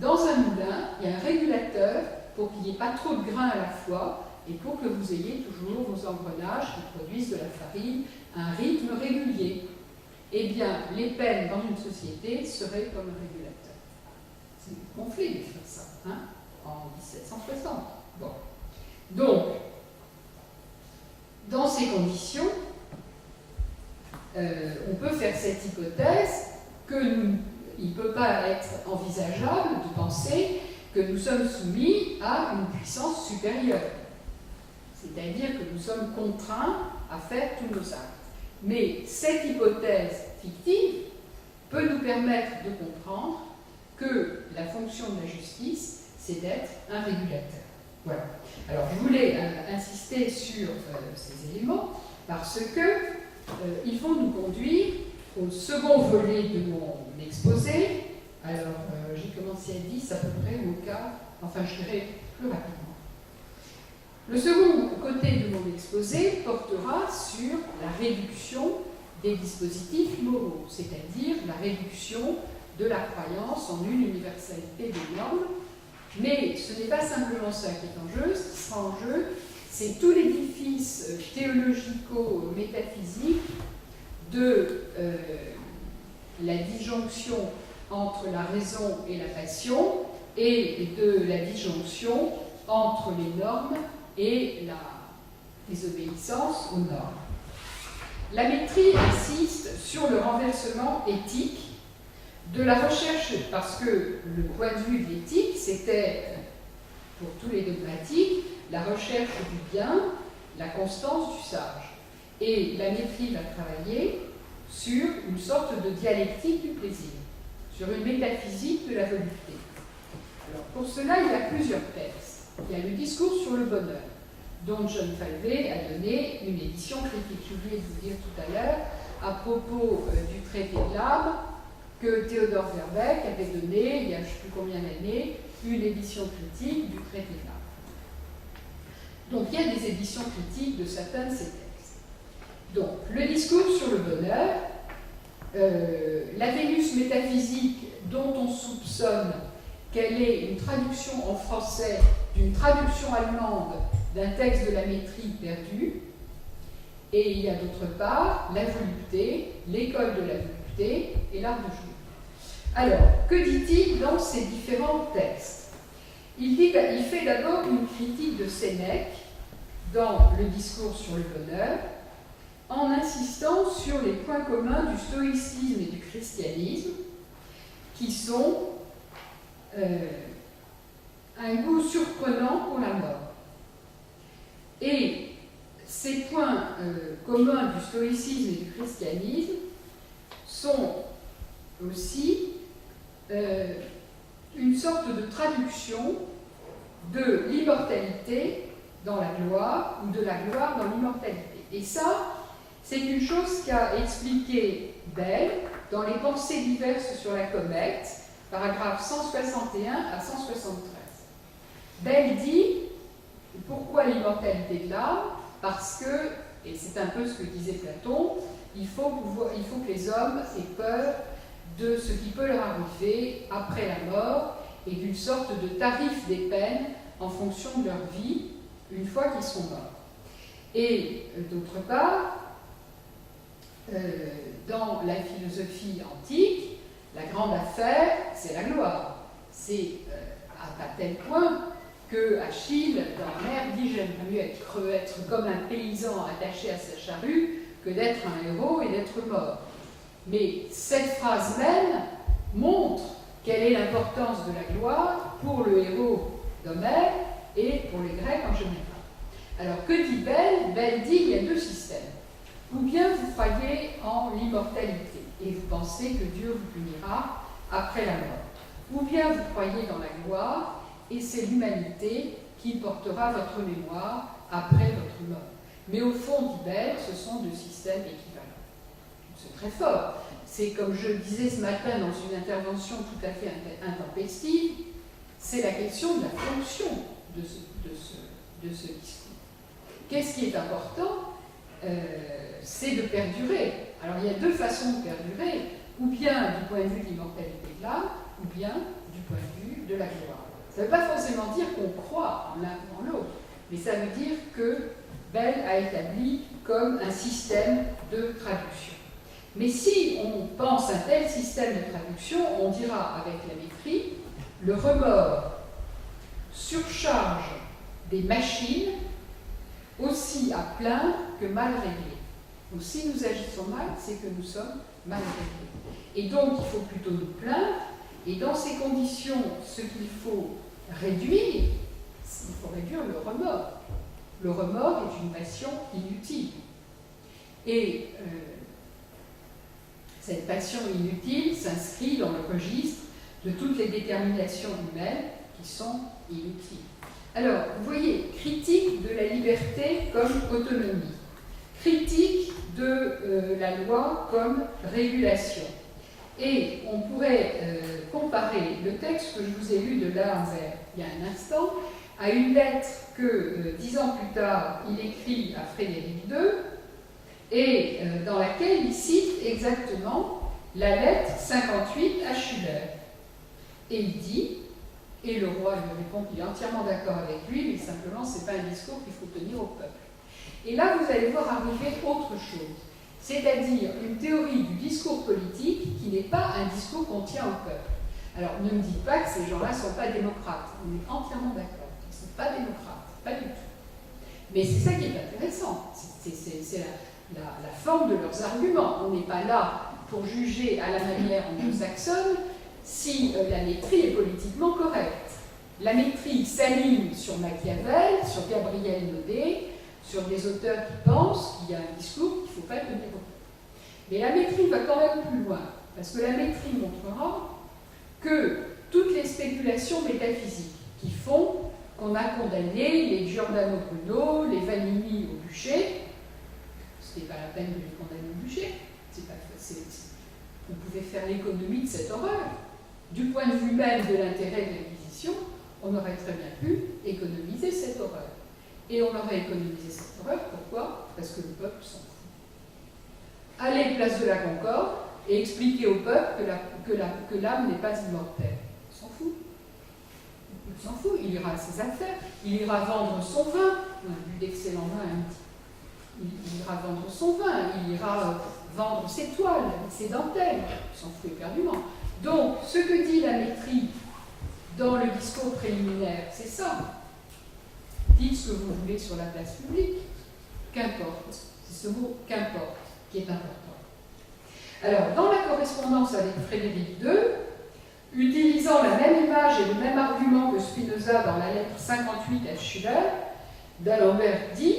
dans un moulin, il y a un régulateur pour qu'il n'y ait pas trop de grains à la fois et pour que vous ayez toujours vos engrenages qui produisent de la farine, un rythme régulier. Eh bien, les peines dans une société seraient comme un régulateur. C'est gonflé de faire ça, hein, en 1760. Bon. Donc, dans ces conditions, on peut faire cette hypothèse qu'il ne peut pas être envisageable de penser que nous sommes soumis à une puissance supérieure. C'est-à-dire que nous sommes contraints à faire tous nos actes. Mais cette hypothèse fictive peut nous permettre de comprendre que la fonction de la justice, c'est d'être un régulateur. Voilà. Alors, je voulais insister sur ces éléments parce que ils vont nous conduire au second volet de mon exposé. Alors, j'ai commencé à 10 à peu près au cas, enfin, je dirais plus rapidement. Le second côté de mon exposé portera sur la réduction des dispositifs moraux, c'est-à-dire la réduction de la croyance en une universalité des normes. Mais ce n'est pas simplement ça qui est en jeu, ce qui sera en jeu, c'est tout l'édifice théologico-métaphysique de la disjonction entre la raison et la passion et de la disjonction entre les normes et la désobéissance aux normes. La Métrie insiste sur le renversement éthique de la recherche, parce que le point de vue de l'éthique, c'était, pour tous les dogmatiques, la recherche du bien la constance du sage. Et la maîtrise va travailler sur une sorte de dialectique du plaisir, sur une métaphysique de la volupté. Alors, pour cela, il y a plusieurs textes. Il y a le discours sur le bonheur, dont John Falvey a donné une édition critique. J'ai oublié de vous dire tout à l'heure, à propos du traité de l'âme, que Theodor Verbeek avait donné, il y a je ne sais plus combien d'années, une édition critique du traité de l'âme. Donc il y a des éditions critiques de certains de ces textes. Donc, le discours sur le bonheur, la Vénus métaphysique dont on soupçonne qu'elle est une traduction en français d'une traduction allemande d'un texte de la Métrie perdu, et il y a d'autre part la volupté, l'école de la volupté et l'art de jouir. Alors, que dit-il dans ces différents textes? Il fait d'abord une critique de Sénèque dans le discours sur le bonheur, en insistant sur les points communs du stoïcisme et du christianisme, qui sont un goût surprenant pour la mort. Et ces points communs du stoïcisme et du christianisme sont aussi une sorte de traduction de l'immortalité dans la gloire ou de la gloire dans l'immortalité. Et ça, c'est une chose qu'a expliqué Bell dans les pensées diverses sur la comète, paragraphes 161 à 173. Bell dit pourquoi l'immortalité de l'âme? Parce que, et c'est un peu ce que disait Platon, il faut que les hommes aient peur de ce qui peut leur arriver après la mort et d'une sorte de tarif des peines en fonction de leur vie une fois qu'ils sont morts. Et d'autre part, dans la philosophie antique, la grande affaire, c'est la gloire. C'est à tel point que Achille, dans l'Air, dit « J'aimerais mieux être comme un paysan attaché à sa charrue que d'être un héros et d'être mort. » Mais cette phrase même montre quelle est l'importance de la gloire pour le héros d'Homère et pour les Grecs en général. Alors, que dit Bell? Bell dit qu'il y a deux systèmes. Ou bien vous croyez en l'immortalité et vous pensez que Dieu vous punira après la mort. Ou bien vous croyez dans la gloire et c'est l'humanité qui portera votre mémoire après votre mort. Mais au fond, dit Bell, ce sont deux systèmes équivalents. C'est très fort. C'est comme je disais ce matin dans une intervention tout à fait intempestive, c'est la question de la fonction de ce discours. Qu'est-ce qui est important? C'est de perdurer. Alors il y a deux façons de perdurer, ou bien du point de vue de l'immortalité de l'âme, ou bien du point de vue de la gloire. Ça ne veut pas forcément dire qu'on croit en l'un ou en l'autre, mais ça veut dire que Bell a établi comme un système de traduction. Mais si on pense un tel système de traduction, on dira avec la Métrie, le remords surcharge des machines aussi à plaindre que mal réglées. Donc si nous agissons mal, c'est que nous sommes mal réglés. Et donc il faut plutôt nous plaindre, et dans ces conditions, ce qu'il faut réduire, il faut réduire le remords. Le remords est une passion inutile. Et cette passion inutile s'inscrit dans le registre de toutes les déterminations humaines qui sont inutiles. Alors, vous voyez, critique de la liberté comme autonomie, critique de la loi comme régulation. Et on pourrait comparer le texte que je vous ai lu de Laharzer il y a un instant à une lettre que, 10 ans plus tard, il écrit à Frédéric II, et dans laquelle il cite exactement la lettre 58 à Schiller. Et il dit, et le roi lui répond qu'il est entièrement d'accord avec lui, mais simplement ce n'est pas un discours qu'il faut tenir au peuple. Et là, vous allez voir arriver autre chose, c'est-à-dire une théorie du discours politique qui n'est pas un discours qu'on tient au peuple. Alors, ne me dites pas que ces gens-là ne sont pas démocrates. On est entièrement d'accord. Ils ne sont pas démocrates, pas du tout. Mais c'est ça qui est intéressant. C'est la forme de leurs arguments. On n'est pas là pour juger à la manière anglo-saxonne si la Métrie est politiquement correcte. La Métrie s'aligne sur Machiavel, sur Gabriel Naudet, sur des auteurs qui pensent qu'il y a un discours qu'il ne faut pas tenir au peuple. Mais la maîtrise va quand même plus loin, parce que la maîtrise montrera que toutes les spéculations métaphysiques qui font qu'on a condamné les Giordano Bruno, les Vanini au bûcher, ce n'est pas la peine de les condamner au bûcher, vous pouvez faire l'économie de cette horreur. Du point de vue même de l'intérêt de l'Inquisition, on aurait très bien pu économiser cette horreur. Et on aurait économisé cette horreur, pourquoi? Parce que le peuple s'en fout. Allez, place de la Concorde, et expliquer au peuple que l'âme n'est pas immortelle. Il s'en fout. Il s'en fout, il ira à ses affaires, il ira vendre son vin, on a bu d'excellents vins un petit. Il ira vendre son vin, il ira vendre ses toiles, ses dentelles, il s'en fout éperdument. Donc, ce que dit la maîtrise dans le discours préliminaire, c'est ça. Dites ce que vous voulez sur la place publique, qu'importe. C'est ce mot « qu'importe » qui est important. Alors, dans la correspondance avec Frédéric II, utilisant la même image et le même argument que Spinoza dans la lettre 58 à Schiller, d'Alembert dit,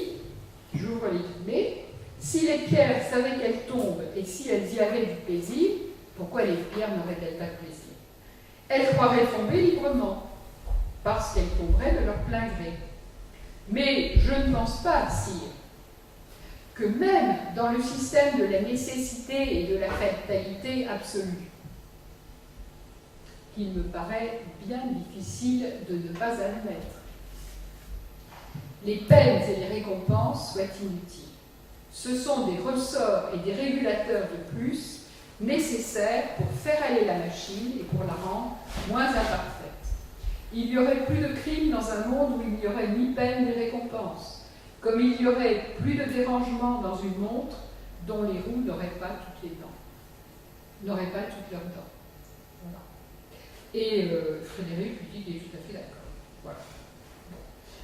j'ouvre les guillemets, si les pierres savaient qu'elles tombent et si elles y avaient du plaisir, pourquoi les pierres n'auraient-elles pas de plaisir? Elles croiraient tomber librement, parce qu'elles tomberaient de leur plein gré. Mais je ne pense pas, sire, que même dans le système de la nécessité et de la fatalité absolue, qu'il me paraît bien difficile de ne pas admettre, les peines et les récompenses soient inutiles. Ce sont des ressorts et des régulateurs de plus nécessaires pour faire aller la machine et pour la rendre moins imparfaite. Il y aurait plus de crimes dans un monde où il n'y aurait ni peine ni récompense, comme il y aurait plus de dérangements dans une montre dont les roues n'auraient pas toutes les dents, n'auraient pas toutes leurs dents. Voilà. Et Frédéric lui dit qu'il est tout à fait d'accord. Voilà.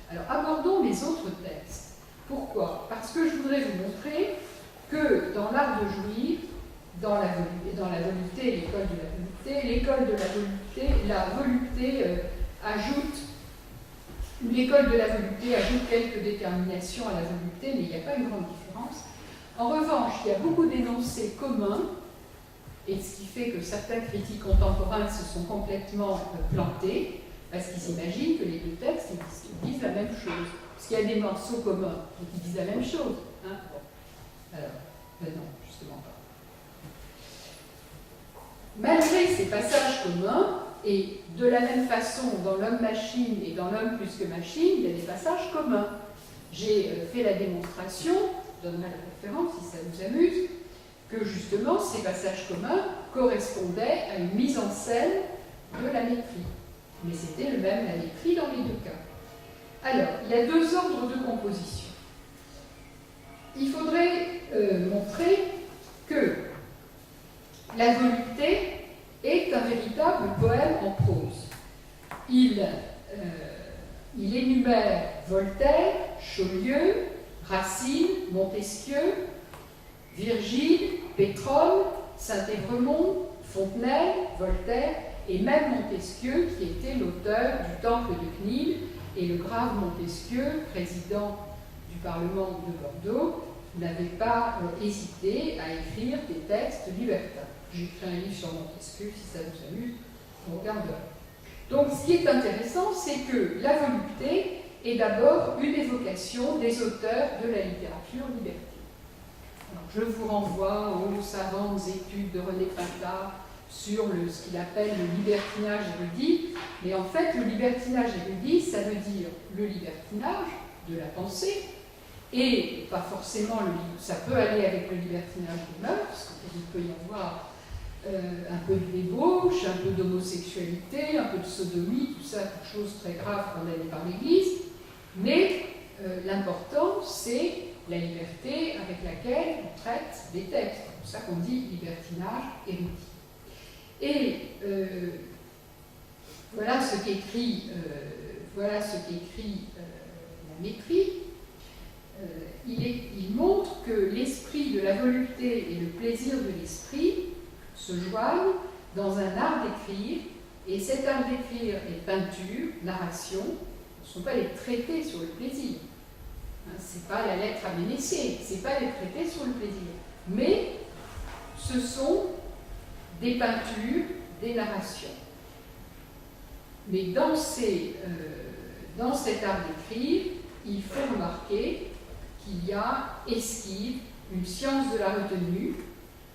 Alors, abordons les autres textes. Pourquoi? Parce que je voudrais vous montrer que dans l'art de jouir, dans la volupté, l'école de la volupté ajoute, l'école de la volupté ajoute quelques déterminations à la volupté, mais il n'y a pas une grande différence. En revanche, il y a beaucoup d'énoncés communs, et ce qui fait que certains critiques contemporains se sont complètement plantés, parce qu'ils s'imaginent que les deux textes ils disent la même chose. Parce qu'il y a des morceaux communs qui disent la même chose. Hein, bon. Alors, ben non, justement pas. Malgré ces passages communs, et de la même façon dans l'homme-machine et dans l'homme plus que machine, il y a des passages communs. J'ai fait la démonstration, je donnerai la référence si ça vous amuse, que justement ces passages communs correspondaient à une mise en scène de la maîtrise. Mais c'était le même la maîtrise dans les deux cas. Alors, il y a deux ordres de composition. Il faudrait montrer que la volupté est un véritable poème en prose. Il énumère Voltaire, Chaulieu, Racine, Montesquieu, Virgile, Pétrone, Saint-Évremont, Fontenelle, Voltaire, et même Montesquieu, qui était l'auteur du Temple de Cnil, et le grave Montesquieu, président du Parlement de Bordeaux, n'avait pas hésité à écrire des textes libertins. J'ai écrit un livre sur Montesquieu, si ça vous amuse, on regardera. Donc, ce qui est intéressant, c'est que la volupté est d'abord une évocation des auteurs de la littérature libertine. Alors, je vous renvoie aux savantes études de René Pintat sur ce qu'il appelle le libertinage érudit. Mais en fait, le libertinage érudit, ça veut dire le libertinage de la pensée, et pas forcément, ça peut aller avec le libertinage des mœurs, parce qu'il peut y avoir un peu de débauche, un peu d'homosexualité, un peu de sodomie, tout ça, toutes choses très graves condamnées par l'Église, mais l'important, c'est la liberté avec laquelle on traite des textes. C'est pour ça qu'on dit libertinage érudit. Et voilà ce qu'écrit la maîtrise. Il montre que l'esprit de la volupté et le plaisir de l'esprit se joignent dans un art d'écrire, et cet art d'écrire est peinture, narration, ce ne sont pas les traités sur le plaisir. C'est pas la lettre à Ménécée, c'est pas les traités sur le plaisir. Mais ce sont des peintures, des narrations. Mais dans cet art d'écrire, il faut remarquer qu'il y a esquive, une science de la retenue,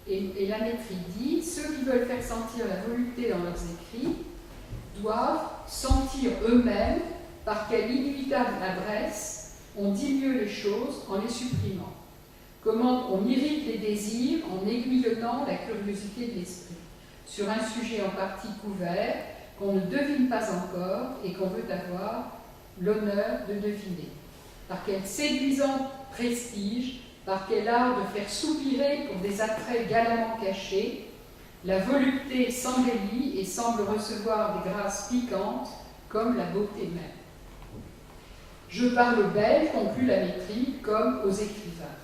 et la maîtrise dit, ceux qui veulent faire sentir la volupté dans leurs écrits doivent sentir eux-mêmes par quelle inévitable adresse on dit mieux les choses en les supprimant. Comment on irrite les désirs en aiguillonnant la curiosité de l'esprit sur un sujet en partie couvert qu'on ne devine pas encore et qu'on veut avoir l'honneur de deviner. Par quel séduisant prestige, par quel art de faire soupirer pour des attraits galamment cachés, la volupté s'embellit et semble recevoir des grâces piquantes comme la beauté même. Je parle belle, conclut la maîtrise, comme aux écrivains.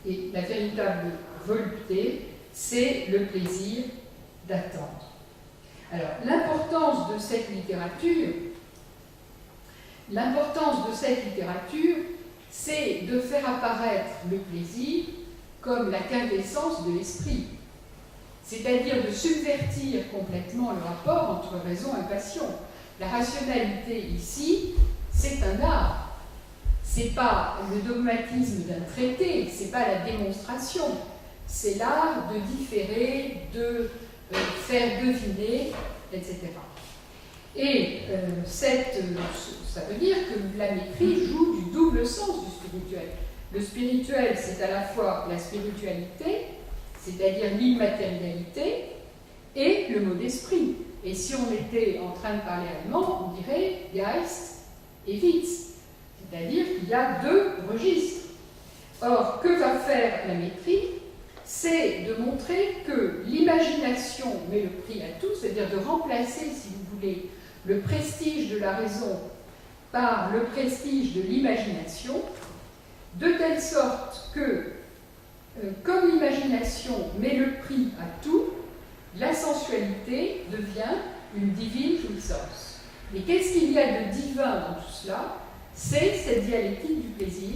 Et la véritable volupté, c'est le plaisir d'attendre. Alors, l'importance de cette littérature, c'est de faire apparaître le plaisir comme la quintessence de l'esprit, c'est-à-dire de subvertir complètement le rapport entre raison et passion. La rationalité ici, c'est un art. C'est pas le dogmatisme d'un traité, c'est pas la démonstration, c'est l'art de différer, de faire deviner, etc. Et ça veut dire que la maîtrise joue du double sens du spirituel. Le spirituel, c'est à la fois la spiritualité, c'est-à-dire l'immatérialité, et le mot d'esprit. Et si on était en train de parler allemand, on dirait Geist et Witz. C'est-à-dire qu'il y a deux registres. Or, que va faire la maîtrise? C'est de montrer que l'imagination met le prix à tout, c'est-à-dire de remplacer, si vous voulez, le prestige de la raison par le prestige de l'imagination, de telle sorte que, comme l'imagination met le prix à tout, la sensualité devient une divine jouissance. Mais qu'est-ce qu'il y a de divin dans tout cela? C'est cette dialectique du plaisir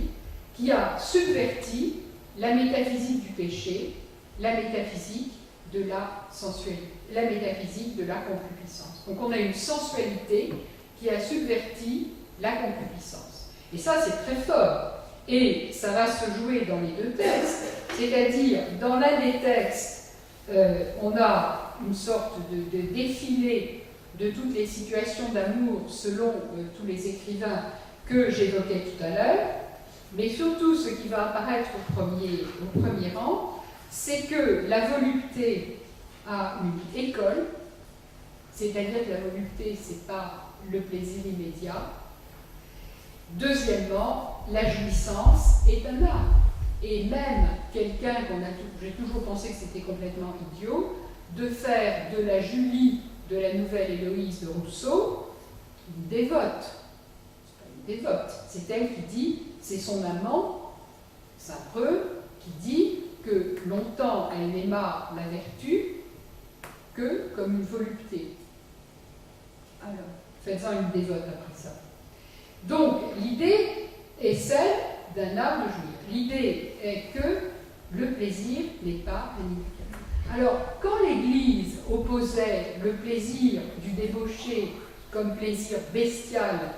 qui a subverti la métaphysique du péché, la métaphysique de la sensualité, la métaphysique de la concupiscence. Donc on a une sensualité qui a subverti la concupiscence. Et ça, c'est très fort. Et ça va se jouer dans les deux textes, c'est-à-dire dans l'un des textes, on a une sorte de défilé de toutes les situations d'amour selon tous les écrivains que j'évoquais tout à l'heure, mais surtout ce qui va apparaître au premier rang, c'est que la volupté a une école, c'est-à-dire que la volupté, ce n'est pas le plaisir immédiat. Deuxièmement, la jouissance est un art. Et même quelqu'un j'ai toujours pensé que c'était complètement idiot, de faire de la Julie de la nouvelle Héloïse de Rousseau une dévote. Dévote. C'est elle qui dit, c'est son amant, Saint-Preux, qui dit que longtemps elle n'aima la vertu que comme une volupté. Alors, faites-en une dévote après ça. Donc, l'idée est celle d'un art de jouir. L'idée est que le plaisir n'est pas inévitable. Alors, quand l'Église opposait le plaisir du débauché comme plaisir bestial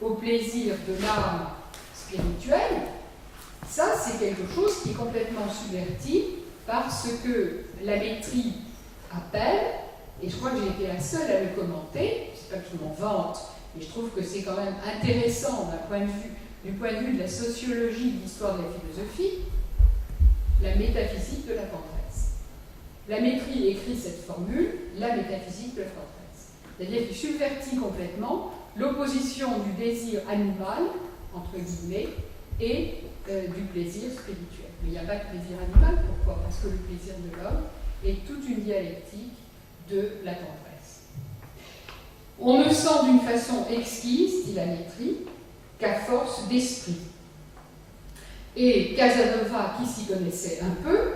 au plaisir de l'âme spirituelle, ça c'est quelque chose qui est complètement subverti par ce que la maîtrise appelle, et je crois que j'ai été la seule à le commenter, je ne sais pas que je m'en vante, mais je trouve que c'est quand même intéressant du point de vue de la sociologie de l'histoire de la philosophie, la métaphysique de la tendresse. La maîtrise écrit cette formule, la métaphysique de la tendresse. C'est-à-dire qu'il subvertit complètement l'opposition du désir animal, entre guillemets, et du plaisir spirituel. Mais il n'y a pas de plaisir animal, pourquoi? Parce que le plaisir de l'homme est toute une dialectique de la tendresse. On ne sent d'une façon exquise, dit la maîtrise, qu'à force d'esprit. Et Casanova, qui s'y connaissait un peu,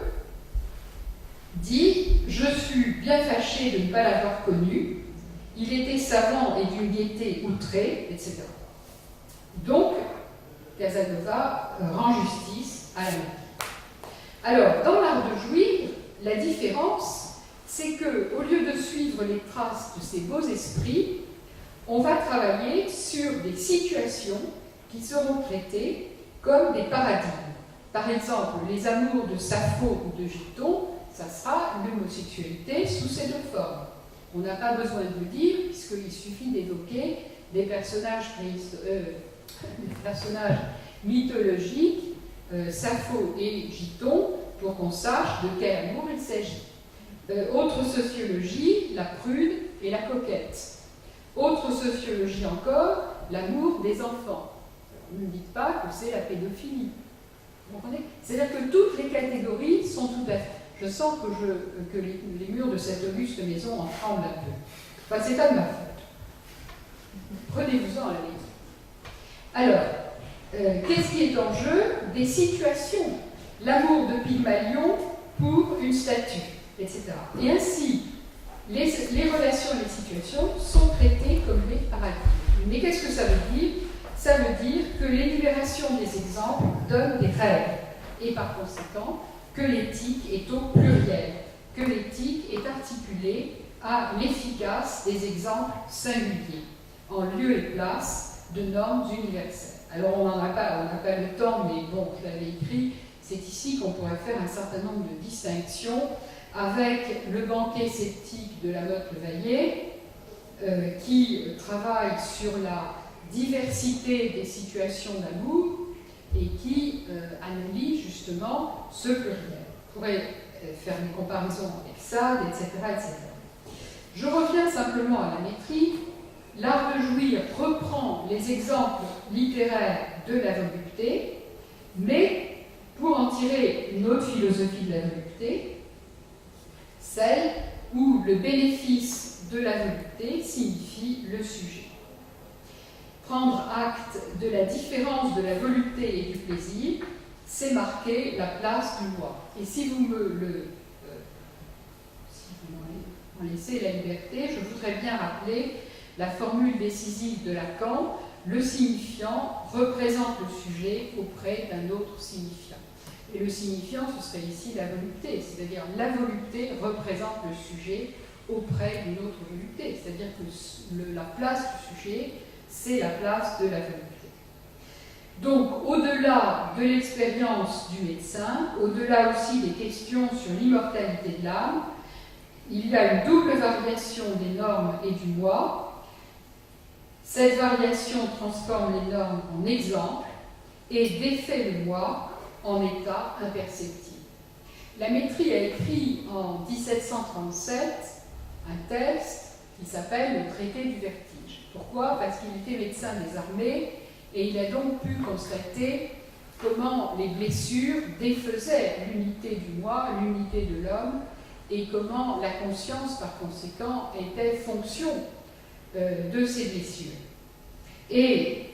dit « Je fus bien fâché de ne pas l'avoir connu, il était savant et d'une gaieté outrée, etc. » Donc, Casanova rend justice à la métrie. Alors, dans l'art de jouir, la différence, c'est que, au lieu de suivre les traces de ces beaux esprits, on va travailler sur des situations qui seront traitées comme des paradigmes. Par exemple, les amours de Sappho ou de Giton, ça sera l'homosexualité sous ces deux formes. On n'a pas besoin de le dire, puisqu'il suffit d'évoquer des personnages mythologiques, Sappho et Giton, pour qu'on sache de quel amour il s'agit. Autre sociologie, la prude et la coquette. Autre sociologie encore, l'amour des enfants. Ne me dites pas que c'est la pédophilie. Vous comprenez ? C'est-à-dire que toutes les catégories sont tout à fait... Je sens que les murs de cette auguste maison en tremblent un peu. Enfin, c'est pas de ma faute. Prenez-vous-en à la maison. Alors, qu'est-ce qui est en jeu ? Des situations. L'amour de Pygmalion pour une statue, etc. Et ainsi, les relations et les situations sont traitées comme des paradigmes. Mais qu'est-ce que ça veut dire ? Ça veut dire que l'énumération des exemples donne des règles. Et par conséquent, que l'éthique est au pluriel, que l'éthique est articulée à l'efficace des exemples singuliers, en lieu et place de normes universelles. Alors on n'a pas le temps, mais bon, je l'avais écrit, c'est ici qu'on pourrait faire un certain nombre de distinctions avec le banquet sceptique de la Motte-Levaillé, qui travaille sur la diversité des situations d'amour, et qui analyse justement ce pluriel. On pourrait faire une comparaison avec Sade, etc., etc. Je reviens simplement à la métrie. L'art de jouir reprend les exemples littéraires de la volupté, mais pour en tirer une autre philosophie de la volupté, celle où le bénéfice de la volupté signifie le sujet. Prendre acte de la différence de la volupté et du plaisir, c'est marquer la place du moi. Et si vous m'en laissez la liberté, je voudrais bien rappeler la formule décisive de Lacan: le signifiant représente le sujet auprès d'un autre signifiant. Et le signifiant, ce serait ici la volupté, c'est-à-dire la volupté représente le sujet auprès d'une autre volupté, c'est-à-dire que la place du sujet, c'est la place de la volonté. Donc, au-delà de l'expérience du médecin, au-delà aussi des questions sur l'immortalité de l'âme, il y a une double variation des normes et du moi. Cette variation transforme les normes en exemples et défait le moi en état imperceptible. La métrie a écrit en 1737 un texte qui s'appelle le Traité du vertige. Pourquoi ? Parce qu'il était médecin des armées et il a donc pu constater comment les blessures défaisaient l'unité du moi, l'unité de l'homme, et comment la conscience, par conséquent, était fonction de ces blessures. Et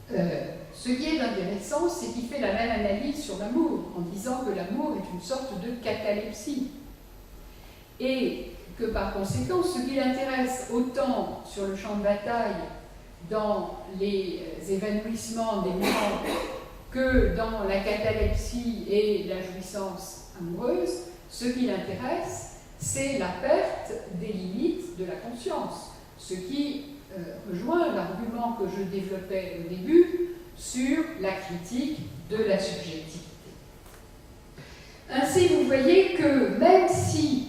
ce qui est intéressant, c'est qu'il fait la même analyse sur l'amour, en disant que l'amour est une sorte de catalepsie. Et que par conséquent, ce qui l'intéresse autant sur le champ de bataille dans les évanouissements des membres que dans la catalepsie et la jouissance amoureuse, ce qui l'intéresse, c'est la perte des limites de la conscience, ce qui rejoint l'argument que je développais au début sur la critique de la subjectivité. Ainsi, vous voyez que même si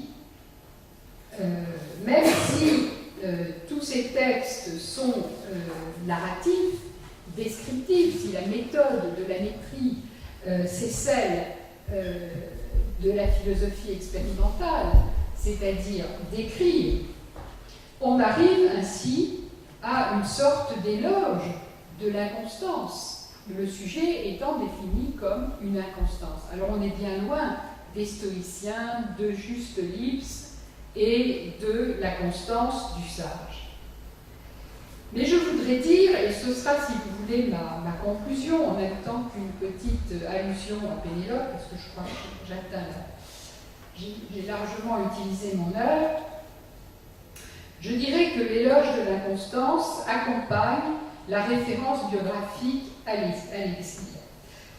tous ces textes sont narratifs, descriptifs, si la méthode de la métrie, c'est celle de la philosophie expérimentale, c'est-à-dire d'écrire, on arrive ainsi à une sorte d'éloge de l'inconstance, le sujet étant défini comme une inconstance. Alors on est bien loin des stoïciens, de Juste Lipse et de la constance du sage. Mais je voudrais dire, et ce sera, si vous voulez, ma conclusion, en même temps qu'une petite allusion à Pénélope, parce que je crois que j'atteins là. J'ai largement utilisé mon heure. Je dirais que l'éloge de l'inconstance accompagne la référence biographique à l'exil.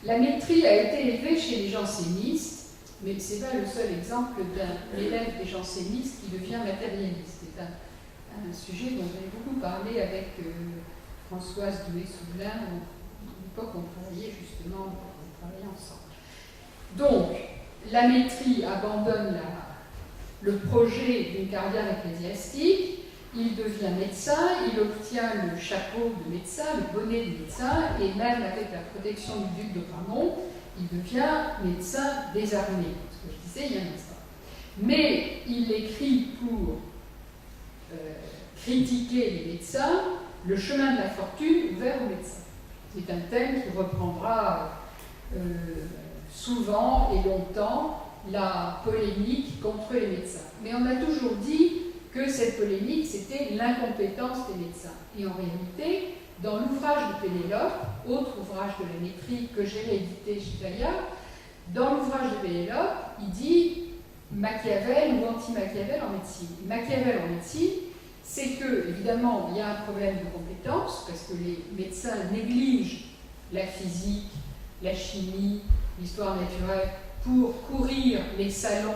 La métrie a été élevée chez les jansénistes, mais ce n'est pas le seul exemple d'un élève des jansénistes qui devient matérialiste. C'est un sujet dont j'ai beaucoup parlé avec Françoise Doué-Soublin, à l'époque on travaillait justement, ensemble. Donc, la métrie abandonne le projet d'une carrière ecclésiastique, il devient médecin, il obtient le chapeau de médecin, le bonnet de médecin, et même avec la protection du duc de Gramont, il devient médecin des armées, ce que je disais il y a un instant. Mais il écrit pour critiquer les médecins le chemin de la fortune ouvert aux médecins. C'est un thème qui reprendra souvent et longtemps la polémique contre les médecins. Mais on a toujours dit que cette polémique, c'était l'incompétence des médecins. Et en réalité, dans l'ouvrage de Pénélope, autre ouvrage de la métrie que j'ai réédité chez Fayard, dans l'ouvrage de Pénélope, il dit Machiavel ou anti-Machiavel en médecine. Machiavel en médecine, c'est que, évidemment, il y a un problème de compétence, parce que les médecins négligent la physique, la chimie, l'histoire naturelle, pour courir les salons,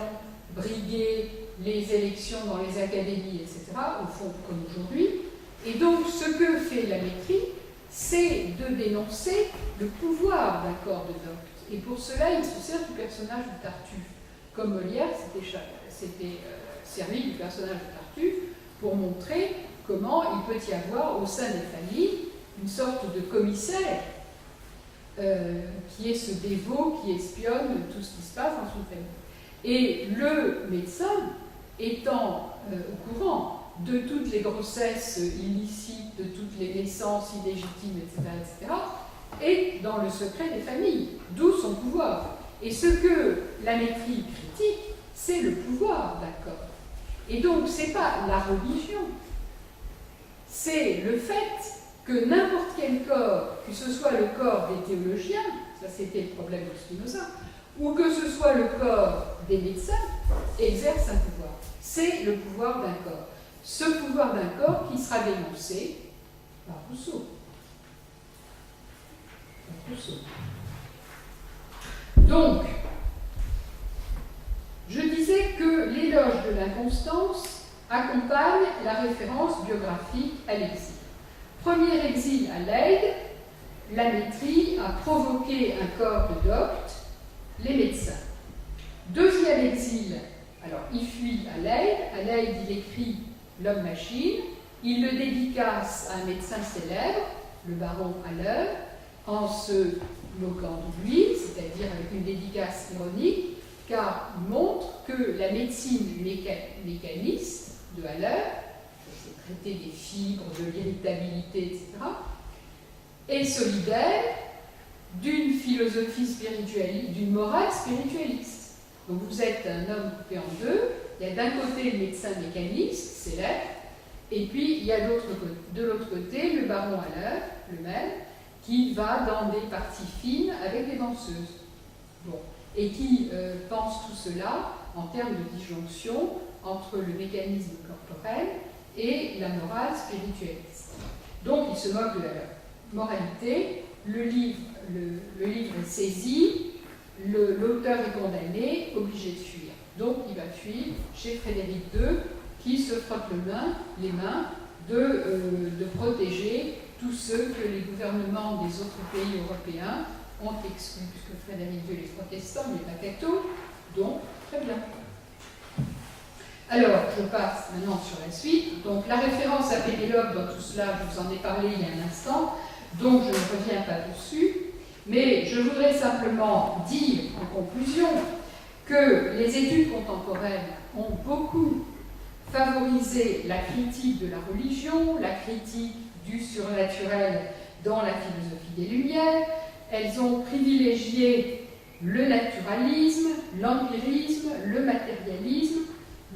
briguer les élections dans les académies, etc., au fond, comme aujourd'hui. Et donc, ce que fait la métrie, c'est de dénoncer le pouvoir d'un corps de docte. Et pour cela, il se sert du personnage de Tartuffe. Comme Molière s'était servi du personnage de Tartuffe pour montrer comment il peut y avoir au sein des familles une sorte de commissaire qui est ce dévot qui espionne tout ce qui se passe dans une famille. Et le médecin, étant au courant de toutes les grossesses illicites, de toutes les naissances illégitimes, etc., est dans le secret des familles, d'où son pouvoir. Et ce que la métrie critique, c'est le pouvoir d'un corps. Et donc, ce n'est pas la religion, c'est le fait que n'importe quel corps, que ce soit le corps des théologiens, ça c'était le problème de Spinoza, ou que ce soit le corps des médecins, exerce un pouvoir. C'est le pouvoir d'un corps. Ce pouvoir d'un corps qui sera dénoncé par Rousseau. Donc, je disais que l'éloge de l'inconstance accompagne la référence biographique à l'exil. Premier exil à Leyde, la métrie a provoqué un corps de docte, les médecins. Deuxième exil, alors il fuit à Leyde il écrit L'homme-machine, il le dédicace à un médecin célèbre, le baron Haller, en se moquant de lui, c'est-à-dire avec une dédicace ironique, car il montre que la médecine mécaniste de Haller, c'est traiter des fibres, de l'irritabilité, etc., est solidaire d'une philosophie spiritualiste, d'une morale spiritualiste. Donc vous êtes un homme coupé en deux, il y a d'un côté le médecin mécaniste, célèbre, et puis il y a de l'autre côté le baron Haller, le même, qui va dans des parties fines avec les danseuses. Bon. Et qui pense tout cela en termes de disjonction entre le mécanisme corporel et la morale spiritualiste. Donc il se moque de la moralité, le livre est saisi, l'auteur est condamné, obligé de fuir. Donc il va fuir chez Frédéric II, qui se frotte les mains de protéger tous ceux que les gouvernements des autres pays européens ont exclus, puisque Frédéric II est protestant, mais pas catho, donc très bien. Alors, je passe maintenant sur la suite. Donc la référence à Pénélope dans tout cela, je vous en ai parlé il y a un instant, donc je ne reviens pas dessus, mais je voudrais simplement dire en conclusion que les études contemporaines ont beaucoup favorisé la critique de la religion, la critique du surnaturel dans la philosophie des Lumières. Elles ont privilégié le naturalisme, l'empirisme, le matérialisme,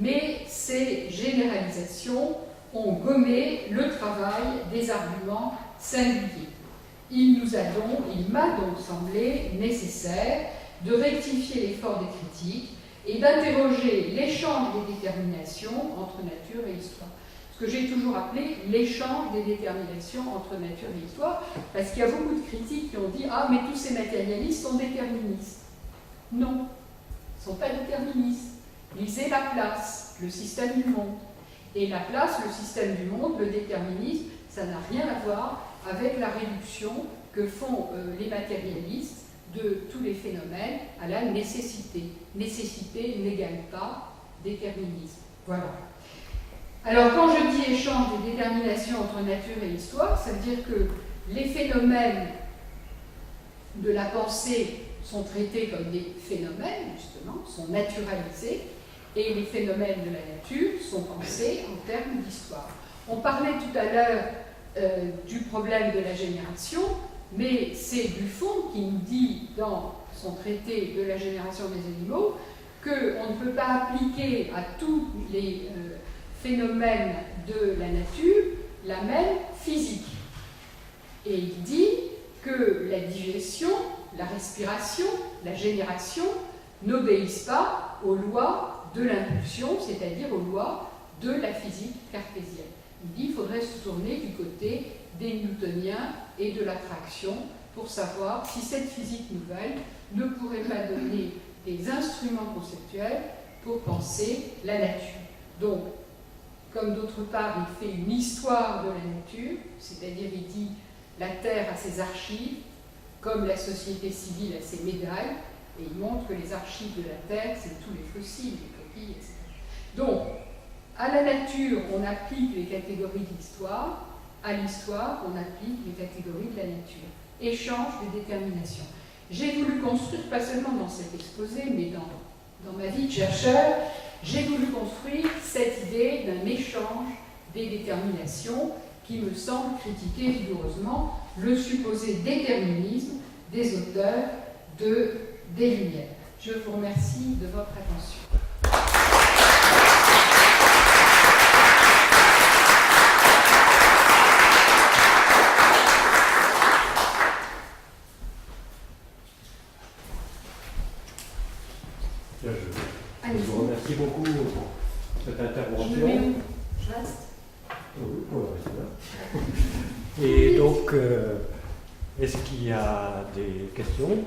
mais ces généralisations ont gommé le travail des arguments singuliers. Il m'a donc semblé nécessaire de rectifier l'effort des critiques et d'interroger l'échange des déterminations entre nature et histoire. Ce que j'ai toujours appelé l'échange des déterminations entre nature et histoire, parce qu'il y a beaucoup de critiques qui ont dit « Ah, mais tous ces matérialistes sont déterministes ». Non, ils ne sont pas déterministes. Lisez Laplace, le système du monde. Et Laplace, le système du monde, le déterminisme, ça n'a rien à voir avec la réduction que font les matérialistes de tous les phénomènes à la nécessité. Nécessité n'égale pas déterminisme. Voilà. Alors, quand je dis échange des déterminations entre nature et histoire, ça veut dire que les phénomènes de la pensée sont traités comme des phénomènes, justement, sont naturalisés, et les phénomènes de la nature sont pensés en termes d'histoire. On parlait tout à l'heure du problème de la génération, mais c'est Buffon qui nous dit dans son traité de la génération des animaux qu'on ne peut pas appliquer à tous les phénomènes de la nature la même physique. Et il dit que la digestion, la respiration, la génération n'obéissent pas aux lois de l'impulsion, c'est-à-dire aux lois de la physique cartésienne. Il dit qu'il faudrait se tourner du côté des newtoniens et de l'attraction pour savoir si cette physique nouvelle ne pourrait pas donner des instruments conceptuels pour penser la nature. Donc, comme d'autre part, il fait une histoire de la nature, c'est-à-dire il dit la Terre a ses archives, comme la société civile a ses médailles, et il montre que les archives de la Terre, c'est tous les fossiles, les coquilles, etc. Donc, à la nature, on applique les catégories de l'histoire, à l'histoire, on applique les catégories de la nature. Échange de détermination. J'ai voulu construire, pas seulement dans cet exposé, mais dans ma vie de chercheur, j'ai voulu construire cette idée d'un échange des déterminations qui me semble critiquer vigoureusement le supposé déterminisme des auteurs des Lumières. Je vous remercie de votre attention. Je vous remercie beaucoup pour cette intervention. Je me mets où ? Je reste ? Oui, on va rester là. Et donc, est-ce qu'il y a des questions ?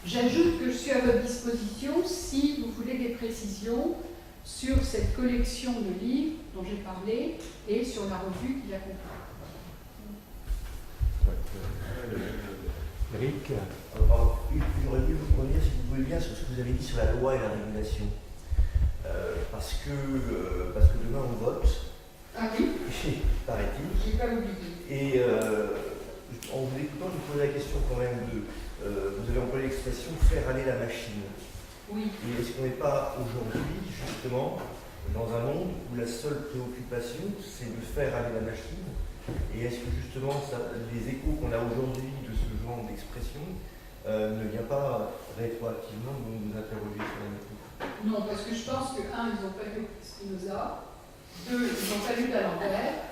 J'ajoute que je suis à votre disposition si vous voulez des précisions sur cette collection de livres dont j'ai parlé et sur la revue qui l'accompagne. Eric ? Alors, j'aurais voulu vous revenir, si vous voulez bien, sur ce que vous avez dit sur la loi et la régulation. Parce que demain on vote. Ah oui, Paraît-il. je n'ai pas oublié. Et en vous écoutant, je me posais la question quand même de. Vous avez employé l'expression faire aller la machine. Oui. Et est-ce qu'on n'est pas aujourd'hui, justement, dans un monde où la seule préoccupation, c'est de faire aller la machine? Et est-ce que justement, les échos qu'on a aujourd'hui de ce genre d'expression ne vient pas rétroactivement nous interroger sur la méthode? Non, parce que je pense que, un, ils n'ont pas lu Spinoza, deux, ils n'ont pas lu d'Alembert,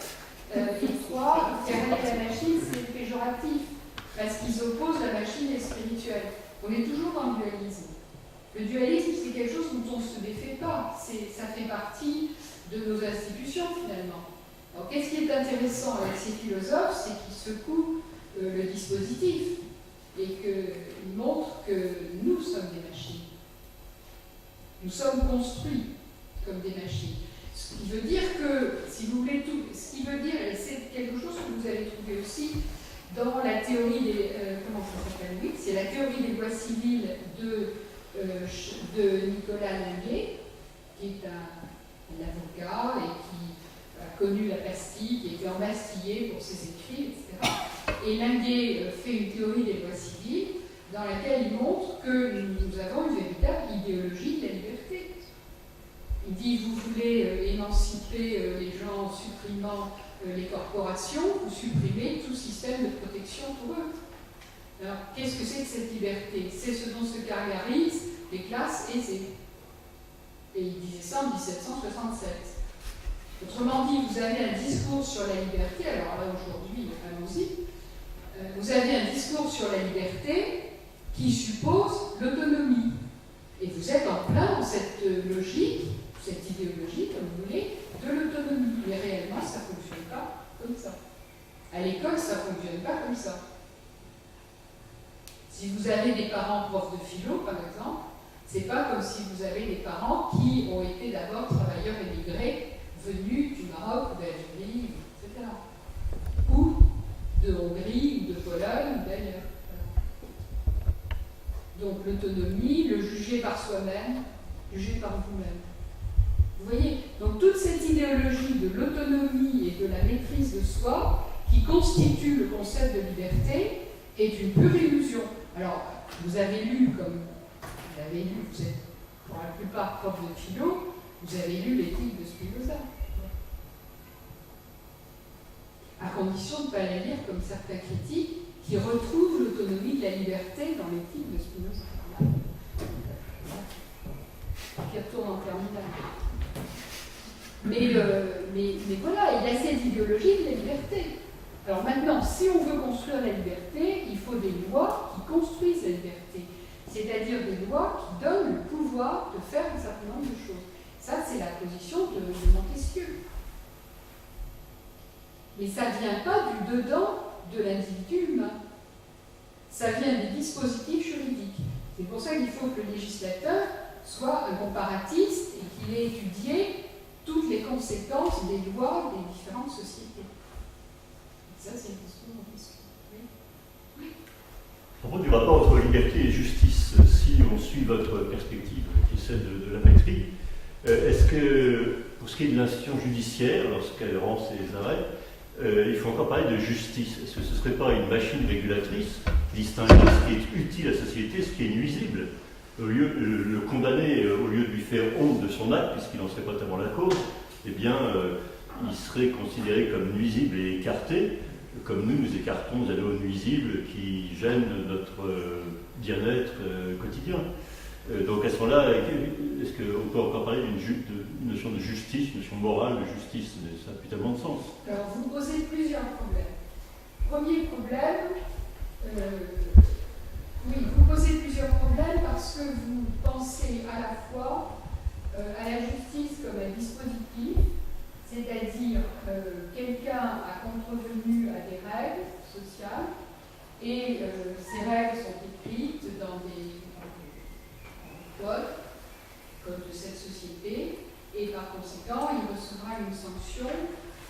et trois, faire aller la machine, c'est péjoratif, parce qu'ils opposent la machine et le spirituel. On est toujours dans le dualisme. Le dualisme, c'est quelque chose dont on ne se défait pas. Ça fait partie de nos institutions, finalement. Alors, qu'est-ce qui est intéressant avec ces philosophes, c'est qu'ils secouent le dispositif et qu'ils montrent que nous sommes des machines. Nous sommes construits comme des machines. Ce qui veut dire que, si vous voulez tout, ce qui veut dire, et c'est quelque chose que vous allez trouver aussi dans la théorie des, comment ça s'appelle, oui, c'est la théorie des lois civiles de Nicolas Linguet, qui est un avocat et qui a connu la pastille, qui a été embastillé pour ses écrits, etc. Et Linguet fait une théorie des lois civiles dans laquelle il montre que nous avons une véritable idéologie de la liberté. Il dit, vous voulez émanciper les gens en supprimant les corporations, vous supprimez tout système de protection pour eux. Alors, qu'est-ce que c'est que cette liberté? C'est ce dont se caractérisent les classes aisées. Et il disait ça en 1767. Autrement dit, vous avez un discours sur la liberté, alors là aujourd'hui, allons-y, vous avez un discours sur la liberté qui suppose l'autonomie. Et vous êtes en plein dans cette logique, cette idéologies, comme vous voulez, de l'autonomie. Mais réellement, ça ne fonctionne pas comme ça. À l'école, ça ne fonctionne pas comme ça. Si vous avez des parents profs de philo, par exemple, c'est pas comme si vous avez des parents qui ont été d'abord travailleurs émigrés venus du Maroc, d'Algérie, etc. Ou de Hongrie, ou de Pologne, ou d'ailleurs. Donc l'autonomie, le juger par soi-même, juger par vous-même. Vous voyez? Donc toute cette idéologie de l'autonomie et de la maîtrise de soi, qui constitue le concept de liberté, est une pure illusion. Alors, vous avez lu, comme vous avez lu, vous êtes pour la plupart prof de philo, vous avez lu l'éthique de Spinoza. À condition de ne pas la lire comme certains critiques qui retrouvent l'autonomie de la liberté dans l'éthique de Spinoza. Qui retourne en terminale. Mais voilà, il y a cette idéologie de la liberté. Alors maintenant, si on veut construire la liberté, il faut des lois qui construisent la liberté. C'est-à-dire des lois qui donnent le pouvoir de faire un certain nombre de choses. Ça, c'est la position de Montesquieu. Mais ça ne vient pas du dedans de l'individu humain. Ça vient des dispositifs juridiques. C'est pour ça qu'il faut que le législateur soit un comparatiste et qu'il ait étudié toutes les conséquences des lois des différentes sociétés. Ça, c'est une question de Montesquieu. Oui. À propos du rapport entre liberté et justice, si on suit votre perspective, qui est celle de la maîtrise, est-ce que, pour ce qui est de l'institution judiciaire, lorsqu'elle rend ses arrêts, il faut encore parler de justice? Est-ce que ce ne serait pas une machine régulatrice qui distingue ce qui est utile à la société et ce qui est nuisible? Au lieu de le condamner, au lieu de lui faire honte de son acte, puisqu'il n'en serait pas tellement la cause, eh bien, il serait considéré comme nuisible et écarté, comme nous écartons les lois nuisibles qui gênent notre bien-être quotidien. Donc à ce moment-là, est-ce qu'on peut encore parler d'une notion de justice, une notion morale de justice? Ça n'a plus tellement de sens. Alors vous posez plusieurs problèmes. Premier problème, oui, vous posez plusieurs problèmes parce que vous pensez à la fois à la justice comme un dispositif, c'est-à-dire quelqu'un a contrevenu à des règles sociales et ces règles sont écrites dans des codes de cette société et par conséquent il recevra une sanction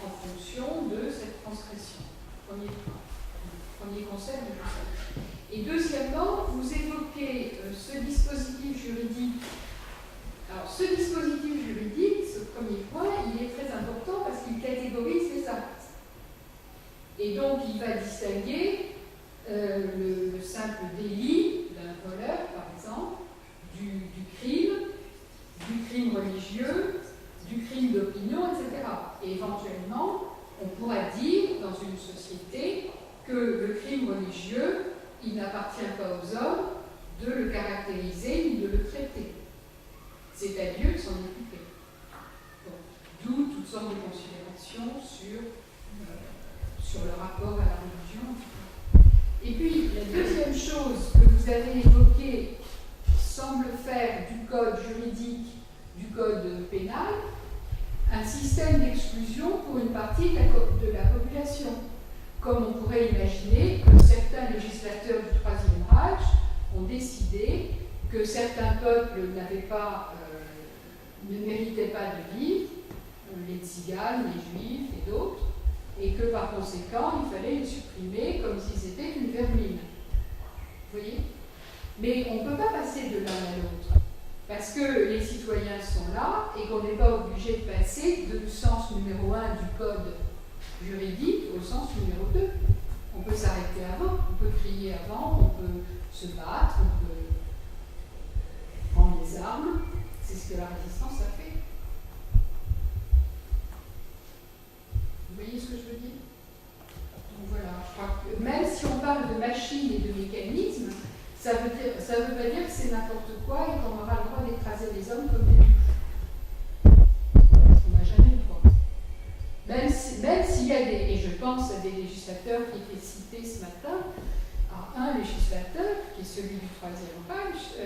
en fonction de cette transgression. Premier concept de justice. Et deuxièmement, vous évoquez ce dispositif juridique. Alors, ce dispositif juridique, ce premier point, il est très important parce qu'il catégorise les actes. Et donc, il va distinguer le simple délit d'un voleur, par exemple, du crime religieux, du crime d'opinion, etc. Et éventuellement, on pourra dire dans une société que le crime religieux, il n'appartient pas aux hommes de le caractériser ni de le traiter. C'est à Dieu de s'en occuper. D'où toutes sortes de considérations sur le rapport à la religion. Et puis, la deuxième chose que vous avez évoquée semble faire du code juridique, du code pénal, un système d'exclusion pour une partie de la population. Comme on pourrait imaginer que certains législateurs du Troisième Reich ont décidé que certains peuples ne méritaient pas de vivre, les tziganes, les juifs et d'autres, et que par conséquent, il fallait les supprimer comme s'ils étaient une vermine. Vous voyez? Mais on ne peut pas passer de l'un à l'autre, parce que les citoyens sont là et qu'on n'est pas obligé de passer du sens numéro 1 du code juridique au sens numéro 2. On peut s'arrêter avant, on peut crier avant, on peut se battre, on peut prendre les armes. C'est ce que la résistance a fait. Vous voyez ce que je veux dire? Donc voilà, je crois que même si on parle de machines et de mécanismes, ça veut pas dire que c'est n'importe quoi et qu'on aura le droit d'écraser les hommes comme des bûches. On n'a jamais le droit. Même s'il y a et je pense à des législateurs qui étaient cités ce matin, à un législateur, qui est celui du Troisième Reich.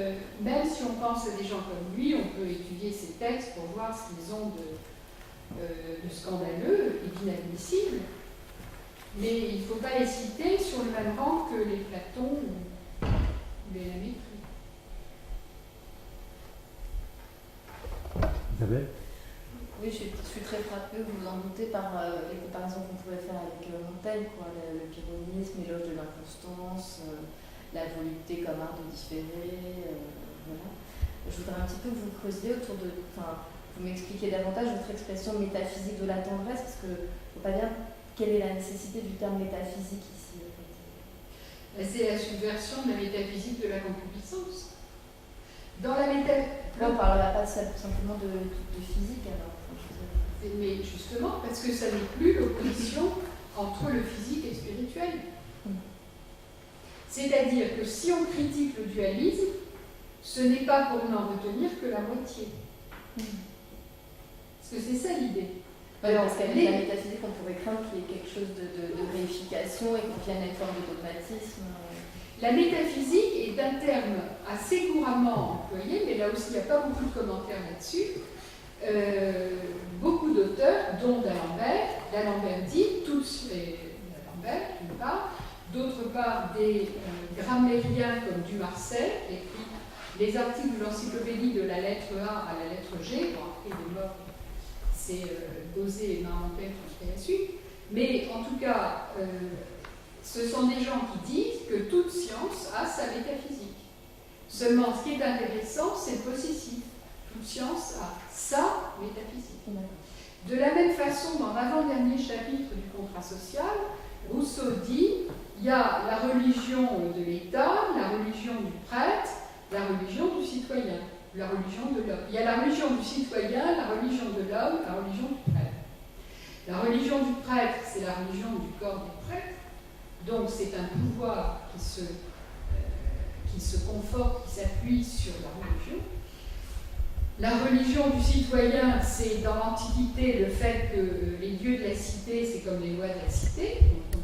Même si on pense à des gens comme lui, on peut étudier ses textes pour voir ce qu'ils ont de scandaleux et d'inadmissible. Mais il ne faut pas les citer sur le même rang que les Platon ou les Lamétrie. Isabelle ? Oui, je suis très frappée, vous vous en doutez, par les comparaisons qu'on pouvait faire avec Montaigne, quoi, le pyrrhonisme, l'éloge de l'inconstance, la volupté comme art de différer. Voilà. Je voudrais un petit peu vous creuser autour de. Enfin, vous m'expliquer davantage votre expression métaphysique de la tendresse, parce qu'il ne faut pas dire quelle est la nécessité du terme métaphysique ici. En fait. C'est la subversion de la métaphysique de la concupiscence. Dans la métaphysique. Là, on ne parlera pas simplement de physique alors. Mais justement, parce que ça n'est plus l'opposition entre le physique et le spirituel. C'est-à-dire que si on critique le dualisme, ce n'est pas pour n'en retenir que la moitié. Parce que c'est ça l'idée. Alors, parce qu'avec la métaphysique, on pourrait craindre qu'il y ait quelque chose de réification et qu'on vienne à une forme de dogmatisme. La métaphysique est un terme assez couramment employé, mais là aussi il n'y a pas beaucoup de commentaires là-dessus. Beaucoup d'auteurs, dont D'Alembert dit, tous les D'Alembert, d'une part, d'autre part des grammairiens comme Dumarsais, écrit les articles de l'encyclopédie de la lettre A à la lettre G, bon après il est mort, c'est Gauzet et Marmontel qui ont fait la suite, mais en tout cas, ce sont des gens qui disent que toute science a sa métaphysique. Seulement, ce qui est intéressant, c'est le possessif. Toute science a sa métaphysique. De la même façon, dans l'avant-dernier chapitre du contrat social, Rousseau dit il y a la religion de l'État, la religion du prêtre, la religion du citoyen, la religion de l'homme. Il y a la religion du citoyen, la religion de l'homme, la religion du prêtre. La religion du prêtre, c'est la religion du corps du prêtre. Donc c'est un pouvoir qui se conforte, qui s'appuie sur la religion. La religion du citoyen, c'est dans l'Antiquité le fait que les dieux de la cité, c'est comme les lois de la cité. Donc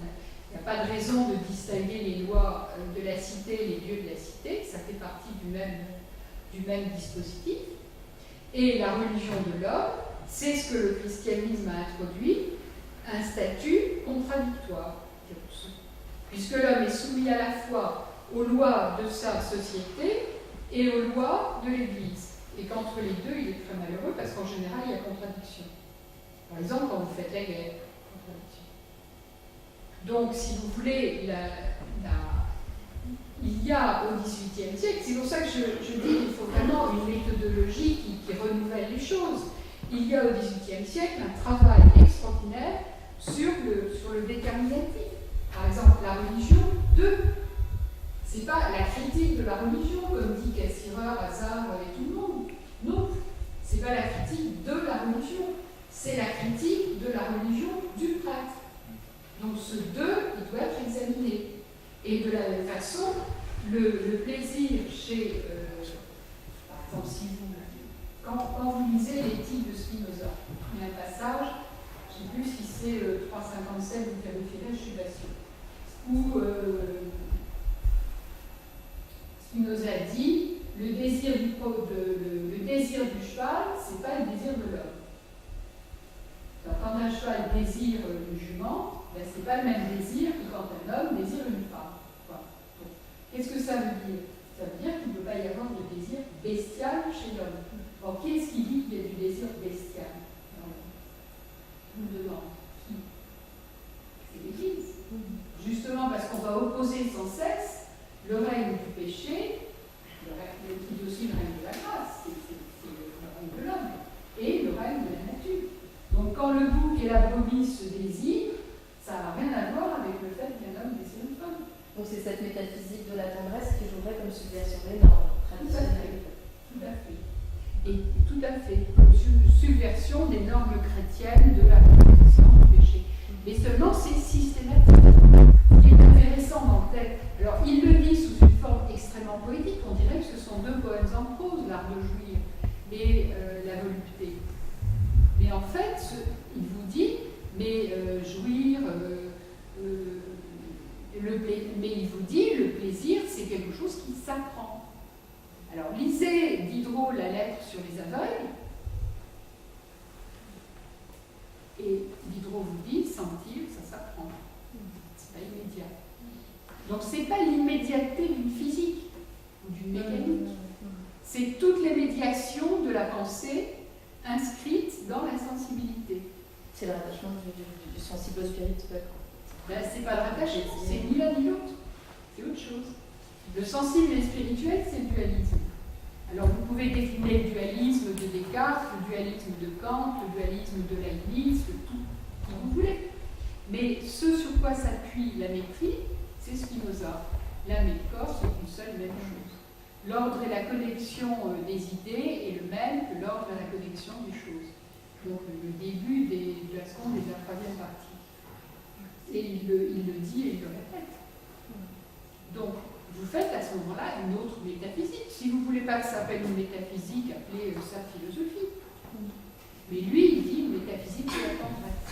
il n'y a pas de raison de distinguer les lois de la cité et les dieux de la cité. Ça fait partie du même dispositif. Et la religion de l'homme, c'est ce que le christianisme a introduit, un statut contradictoire. Puisque l'homme est soumis à la fois aux lois de sa société et aux lois de l'Église. Et qu'entre les deux, il est très malheureux parce qu'en général, il y a contradiction. Par exemple, quand vous faites la guerre, contradiction. Donc, si vous voulez, il y a au XVIIIe siècle, c'est pour ça que je dis qu'il faut vraiment une méthodologie qui renouvelle les choses. Il y a au XVIIIe siècle un travail extraordinaire sur le déterminatif. Par exemple, la religion de. C'est pas la critique de la religion, comme dit Cassirer, Hazard et tout le monde. Non, c'est pas la critique de la religion, c'est la critique de la religion du prêtre. Donc ce deux, il doit être examiné. Et de la même façon, le plaisir chez, par exemple, si quand vous lisez l'éthique de Spinoza, il y a un passage, je ne sais plus si c'est 357, vous vérifierez, je suis pas sûre, où Spinoza dit le désir du cheval, c'est pas le désir de l'homme. Quand un cheval désire une jument, ben, c'est pas le même désir que quand un homme désire une femme. Qu'est-ce que ça veut dire? Ça veut dire qu'il ne peut pas y avoir de désir bestial chez l'homme. Alors, qui est-ce qui dit qu'il y a du désir bestial? Je vous demande. Qui? C'est l'Église. Justement parce qu'on va opposer sans cesse le règne du péché, qui est aussi le règne de la grâce, c'est le règne de l'homme, et le règne de la nature. Donc quand le bouc et la brebis se désirent, ça n'a rien à voir avec le fait qu'un homme désire une femme. Donc c'est cette métaphysique de la tendresse qui jouerait comme subversion des normes traditionnelles. Tout à fait. Et tout à fait. Comme subversion des normes chrétiennes de la proposition du péché. Mais seulement c'est systématique. Ce qui est intéressant dans le texte, alors il le dit sous une forme extrêmement poétique, on dirait que ce sont deux poèmes en prose, l'art de jouir et la volupté. Mais en fait, il vous dit, mais jouir, mais il vous dit, quelque chose qui s'apprend. Alors, lisez Diderot la lettre sur les aveugles, et Diderot vous dit, sentir, ça s'apprend. C'est pas immédiat. Donc, c'est pas l'immédiateté d'une physique ou d'une mécanique. C'est toutes les médiations de la pensée inscrites dans la sensibilité. C'est le rattachement du sensible au spirituel. Ben, c'est pas le rattachement, c'est ni l'un ni l'autre. C'est autre chose. Le sensible et le spirituel, c'est le dualisme. Alors vous pouvez décliner le dualisme de Descartes, le dualisme de Kant, le dualisme de Leibniz, tout ce que vous voulez. Mais ce sur quoi s'appuie la maîtrise, c'est Spinoza. L'âme et le corps sont une seule même chose. L'ordre et la connexion des idées est le même que l'ordre et la connexion des choses. Donc le début de la seconde et de la troisième partie. Et il le dit et il le répète. Donc, vous faites à ce moment-là une autre métaphysique. Si vous ne voulez pas que ça s'appelle une métaphysique, appelez ça philosophie. Mais lui, il dit une métaphysique de la tendresse.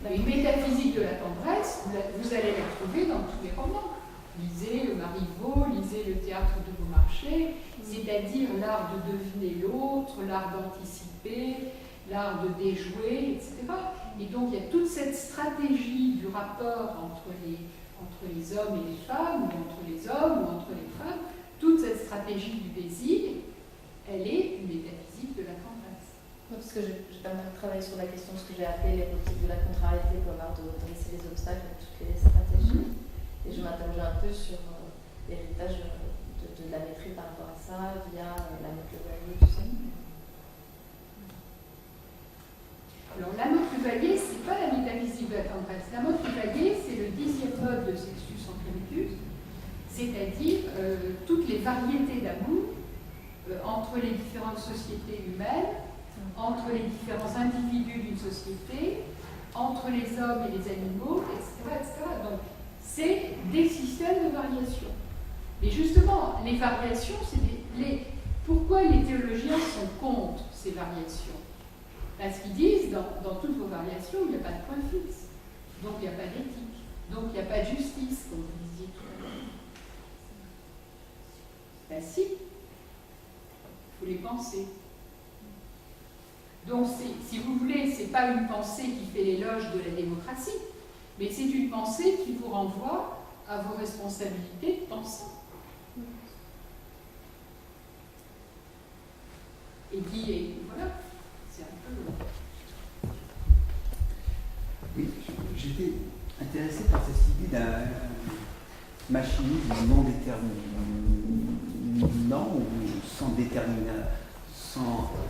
Et une métaphysique de la tendresse, vous allez la trouver dans tous les romans. Lisez le Marivaux, lisez le théâtre de Beaumarchais, c'est-à-dire l'art de deviner l'autre, l'art d'anticiper, l'art de déjouer, etc. Et donc il y a toute cette stratégie du rapport entre les hommes et les femmes, ou entre les hommes ou entre les femmes, toute cette stratégie du désir, elle est une métaphysique de la tendresse. Parce que j'ai pas mal travaillé sur la question de ce que j'ai appelé l'érotique de la contrariété comme art de dresser les obstacles avec toutes les stratégies. Et je m'interrogeais un peu sur l'héritage de la maîtrise par rapport à ça, via la Motte-le-Valier, tout ça. Alors la Motte-le-Valier, c'est pas la métaphysique de la tendresse. La Motte-le-Valier, c'est le 10e mode de Sextus Empiricus, c'est-à-dire toutes les variétés d'amour entre les différentes sociétés humaines, entre les différents individus d'une société, entre les hommes et les animaux, etc. etc. Donc, c'est des systèmes de variation. Et justement, les variations, pourquoi les théologiens sont contre ces variations? Parce qu'ils disent, dans toutes vos variations, il n'y a pas de point fixe. Donc, il n'y a pas d'éthique. Donc, il n'y a pas de justice, comme vous disiez tout à l'heure. Ben si, il faut les penser. Donc, si vous voulez, ce n'est pas une pensée qui fait l'éloge de la démocratie, mais c'est une pensée qui vous renvoie à vos responsabilités de pensant. Et qui, voilà, c'est un peu... Oui, j'étais intéressé par cette idée d'un machinisme non déterminant ou sans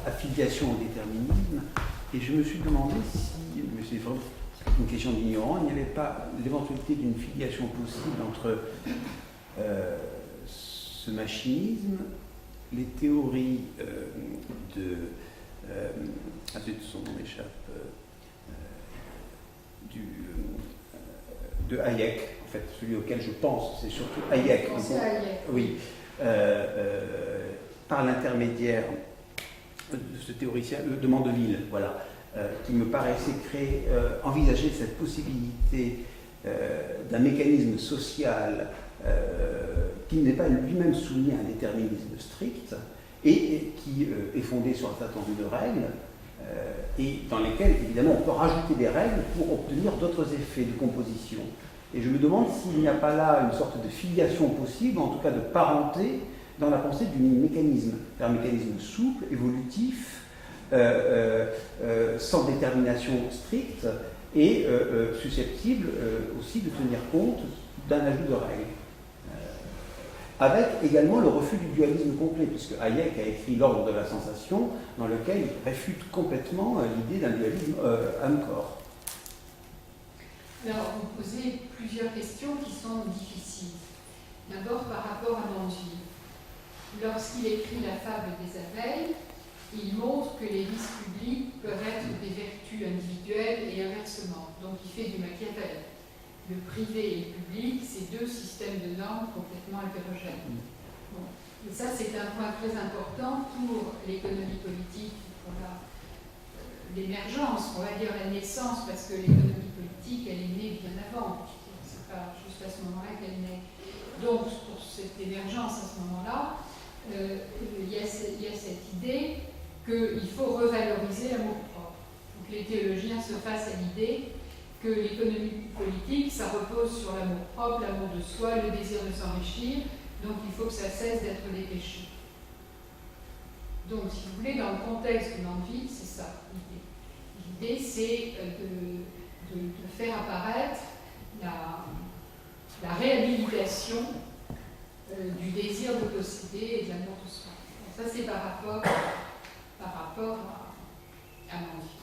affiliation au déterminisme. Et je me suis demandé si, mais c'est vraiment une question d'ignorant, il n'y avait pas l'éventualité d'une filiation possible entre ce machinisme, les théories son nom m'échappe, de Hayek, en fait, celui auquel je pense, c'est surtout Hayek. Pensez à Hayek. Oui, par l'intermédiaire de ce théoricien, de Mandeville, voilà, qui me paraissait envisager cette possibilité d'un mécanisme social qui n'est pas lui-même soumis à un déterminisme strict et qui est fondé sur un certain nombre de règles et dans lesquelles, évidemment, on peut rajouter des règles pour obtenir d'autres effets de composition. Et je me demande s'il n'y a pas là une sorte de filiation possible, en tout cas de parenté, dans la pensée du mécanisme. C'est un mécanisme souple, évolutif, sans détermination stricte et susceptible aussi de tenir compte d'un ajout de règles. Avec également le refus du dualisme complet, puisque Hayek a écrit L'ordre de la sensation, dans lequel il réfute complètement l'idée d'un dualisme âme-corps. Alors, vous posez plusieurs questions qui sont difficiles. D'abord, par rapport à Mandeville. Lorsqu'il écrit La fable des abeilles, il montre que les vices publics peuvent être des vertus individuelles et inversement. Donc, il fait du Machiavel. Le privé et le public, c'est deux systèmes de normes complètement hétérogènes. Bon. Et ça, c'est un point très important pour l'économie politique, pour l'émergence, on va dire la naissance, parce que l'économie politique, elle est née bien avant. C'est pas juste à ce moment-là qu'elle naît. Donc, pour cette émergence à ce moment-là, il y a cette idée qu'il faut revaloriser l'amour-propre. Donc les théologiens se fassent à l'idée que l'économie politique, ça repose sur l'amour-propre, l'amour de soi, le désir de s'enrichir, donc il faut que ça cesse d'être des péchés. Donc, si vous voulez, dans le contexte de l'envie, c'est ça l'idée. L'idée, c'est de faire apparaître la réhabilitation du désir de posséder et de l'amour de soi. Donc, ça, c'est par rapport à l'envie.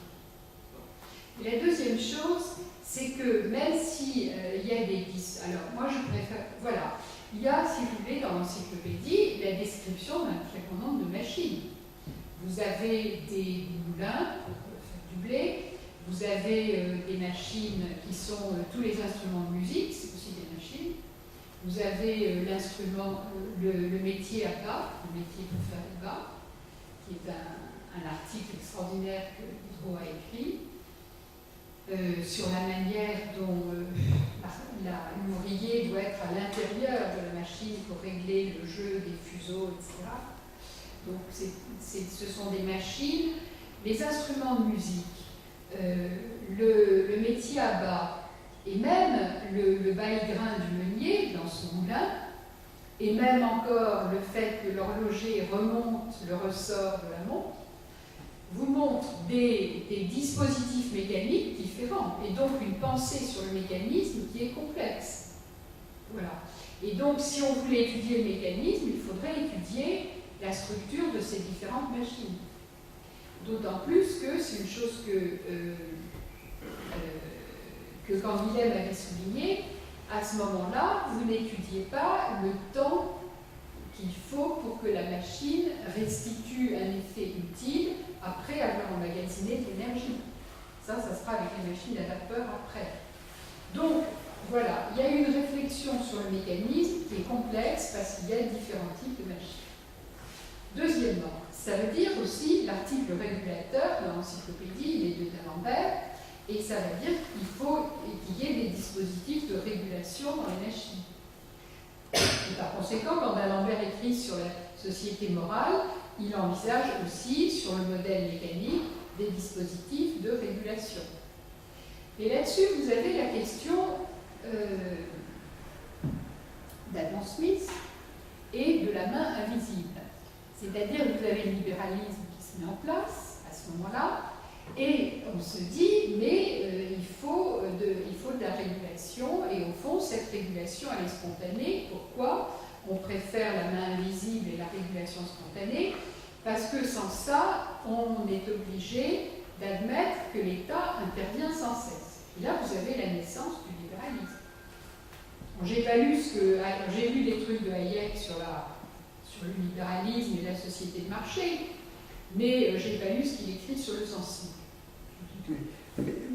Et la deuxième chose, c'est que même si il y a des... Alors, moi, je préfère... Voilà. Il y a, si vous voulez, dans l'encyclopédie, la description d'un très grand nombre de machines. Vous avez des moulins pour faire du blé, vous avez des machines qui sont tous les instruments de musique, c'est aussi des machines. Vous avez l'instrument, le métier à bas, le métier pour faire le bas, qui est un article extraordinaire que Diderot a écrit. Sur la manière dont l'ouvrier doit être à l'intérieur de la machine pour régler le jeu des fuseaux, etc. Donc ce sont des machines, les instruments de musique, le métier à bas, et même le baille-grain du meunier dans son moulin, et même encore le fait que l'horloger remonte le ressort de la montre, vous montre des dispositifs mécaniques différents, et donc une pensée sur le mécanisme qui est complexe. Voilà. Et donc, si on voulait étudier le mécanisme, il faudrait étudier la structure de ces différentes machines. D'autant plus que c'est une chose que Canguilhem avait souligné, à ce moment-là, vous n'étudiez pas le temps qu'il faut pour que la machine restitue un effet utile après avoir emmagasiné de l'énergie. Ça sera avec les machines à vapeur après. Donc, voilà, il y a une réflexion sur le mécanisme qui est complexe parce qu'il y a différents types de machines. Deuxièmement, ça veut dire aussi l'article régulateur dans l'encyclopédie, il est de D'Alembert, et ça veut dire qu'il faut qu'il y ait des dispositifs de régulation dans les machines. Et par conséquent, quand D'Alembert écrit sur la société morale, il envisage aussi, sur le modèle mécanique, des dispositifs de régulation. Et là-dessus, vous avez la question d'Adam Smith et de la main invisible. C'est-à-dire que vous avez le libéralisme qui se met en place à ce moment-là, et on se dit, mais il faut de la régulation, et au fond, cette régulation, elle est spontanée. Pourquoi on préfère la main invisible et la régulation spontanée? Parce que sans ça, on est obligé d'admettre que l'État intervient sans cesse. Et là, vous avez la naissance du libéralisme. Bon, j'ai lu les trucs de Hayek sur le libéralisme et la société de marché, mais j'ai pas lu ce qu'il écrit sur le sensible.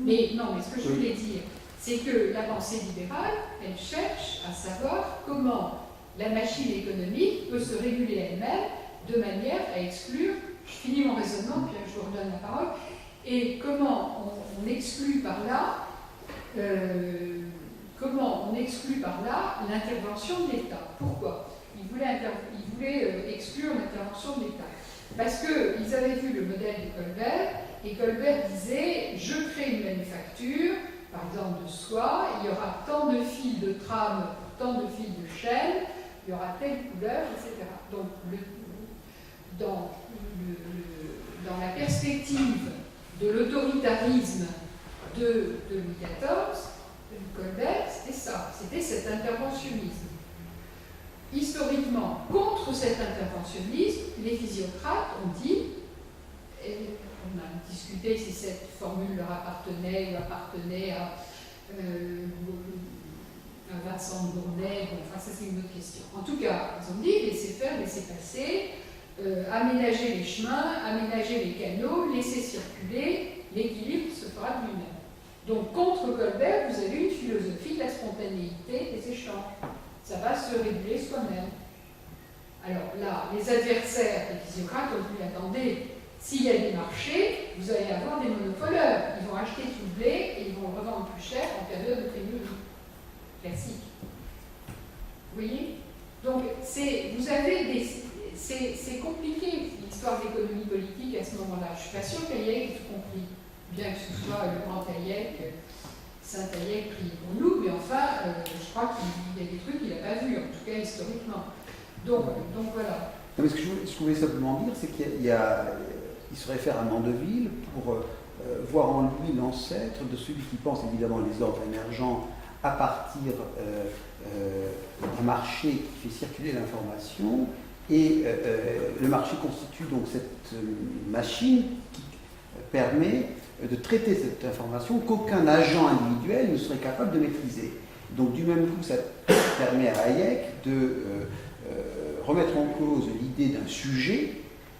Mais ce que je voulais dire, c'est que la pensée libérale, elle cherche à savoir comment la machine économique peut se réguler elle-même de manière à exclure, je finis mon raisonnement, puis je vous redonne la parole, et comment on exclut par là l'intervention de l'État. Pourquoi il voulait exclure l'intervention de l'État. Parce qu'ils avaient vu le modèle de Colbert, et Colbert disait, je crée une manufacture, par exemple de soie, il y aura tant de fils de trame, tant de fils de chaîne, il y aura telle couleur, etc. Donc, dans la perspective de l'autoritarisme de Louis XIV, de Colbert, c'était ça, c'était cet interventionnisme. Historiquement, contre cet interventionnisme, les physiocrates ont dit, et on a discuté si cette formule leur appartenait ou appartenait à Vincent de Bournay, bon, enfin ça c'est une autre question. En tout cas, ils ont dit laissez faire, laissez passer, aménager les chemins, aménager les canaux, laisser circuler, l'équilibre se fera de lui-même. Donc contre Colbert, vous avez une philosophie de la spontanéité des échanges. Ça va se réguler soi-même. Alors là, les adversaires des physiocrates ont dit attendez, s'il y a des marchés, vous allez avoir des monopoleurs. Ils vont acheter tout le blé et ils vont le revendre plus cher en période de pénurie. Classique. Vous voyez? Donc c'est compliqué, l'histoire de l'économie politique à ce moment-là. Je ne suis pas sûre qu'Hayek ait tout compris, bien que ce soit le grand Hayek, Saint Hayek, priez pour nous, mais enfin, je crois qu'il y a des trucs qu'il n'a pas vus, en tout cas historiquement. Donc voilà. Non, mais ce que je voulais simplement dire, c'est il se réfère à Mandeville pour voir en lui l'ancêtre de celui qui pense évidemment les ordres émergents à partir d'un marché qui fait circuler l'information, et le marché constitue donc cette machine qui permet de traiter cette information qu'aucun agent individuel ne serait capable de maîtriser. Donc du même coup, ça permet à Hayek de remettre en cause l'idée d'un sujet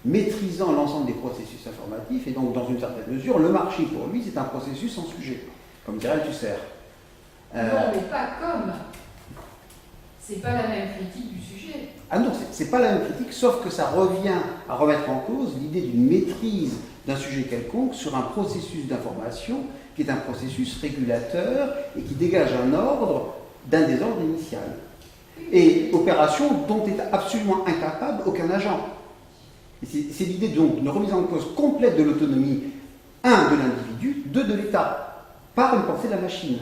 maîtrisant l'ensemble des processus informatifs, et donc dans une certaine mesure, le marché pour lui c'est un processus sans sujet, comme dirait Althusser. Non, mais pas comme. C'est pas la même critique du sujet. Ah non, c'est pas la même critique, sauf que ça revient à remettre en cause l'idée d'une maîtrise d'un sujet quelconque sur un processus d'information qui est un processus régulateur et qui dégage un ordre d'un désordre initial. Et opération dont est absolument incapable aucun agent. C'est l'idée donc d'une remise en cause complète de l'autonomie, 1 de l'individu, 2 de l'État, par une pensée de la machine.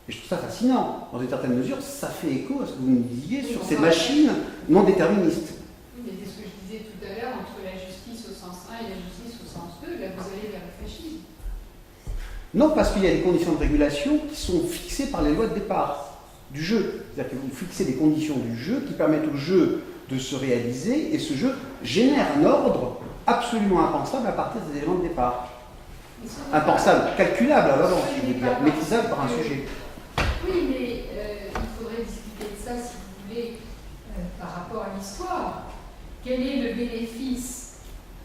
Et je trouve ça fascinant. Dans une certaine mesure, ça fait écho à ce que vous nous disiez sur ces machines non déterministes. Oui, mais c'est ce que je disais tout à l'heure, entre la justice au sens 1 et la justice au sens 2, là vous allez vers le fascisme. Non, parce qu'il y a des conditions de régulation qui sont fixées par les lois de départ du jeu. C'est-à-dire que vous fixez des conditions du jeu qui permettent au jeu de se réaliser, et ce jeu génère un ordre absolument impensable à partir des éléments de départ. Impensable, calculable à l'avance, je veux dire, maîtrisable par un sujet. Oui, mais il faudrait discuter de ça, si vous voulez, par rapport à l'histoire. Quel est le bénéfice,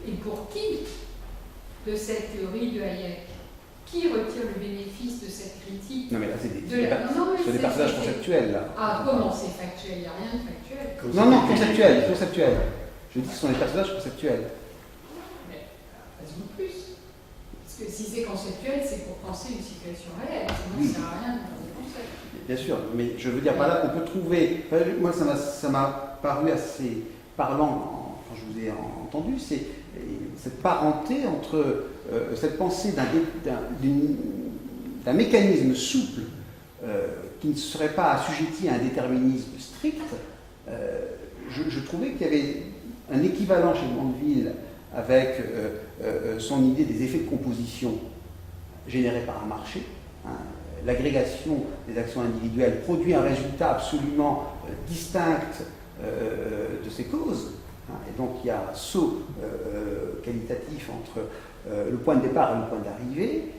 et pour qui, de cette théorie de Hayek? Qui retire le bénéfice de cette critique? Non, mais là, c'est des des personnages conceptuels, là. Ah, comment c'est factuel? Il n'y a rien de factuel. Non, conceptuels. Je dis que ce sont des personnages conceptuels. Mais pas plus. Parce que si c'est conceptuel, c'est pour penser une situation réelle. Sinon, ça ne sert à rien de faire des concepts. Bien sûr, mais je veux dire par là qu'on peut trouver. Moi, ça m'a paru assez parlant quand je vous ai entendu, c'est cette parenté entre cette pensée d'un mécanisme souple qui ne serait pas assujetti à un déterminisme strict. Je trouvais qu'il y avait un équivalent chez Mandeville avec son idée des effets de composition générés par un marché. L'agrégation des actions individuelles produit un résultat absolument distinct de ses causes. Et donc il y a un saut qualitatif entre le point de départ et le point d'arrivée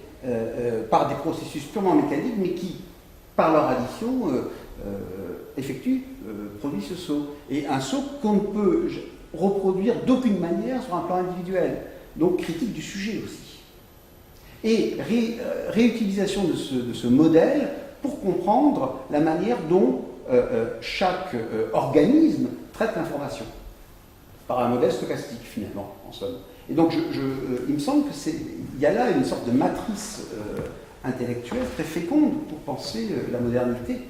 par des processus purement mécaniques, mais qui, par leur addition, produit ce saut. Et un saut qu'on ne peut reproduire d'aucune manière sur un plan individuel. Donc critique du sujet aussi. Et réutilisation de ce modèle pour comprendre la manière dont chaque organisme traite l'information. Par un modèle stochastique, finalement, en somme. Et donc, il me semble qu'il y a là une sorte de matrice intellectuelle très féconde pour penser la modernité,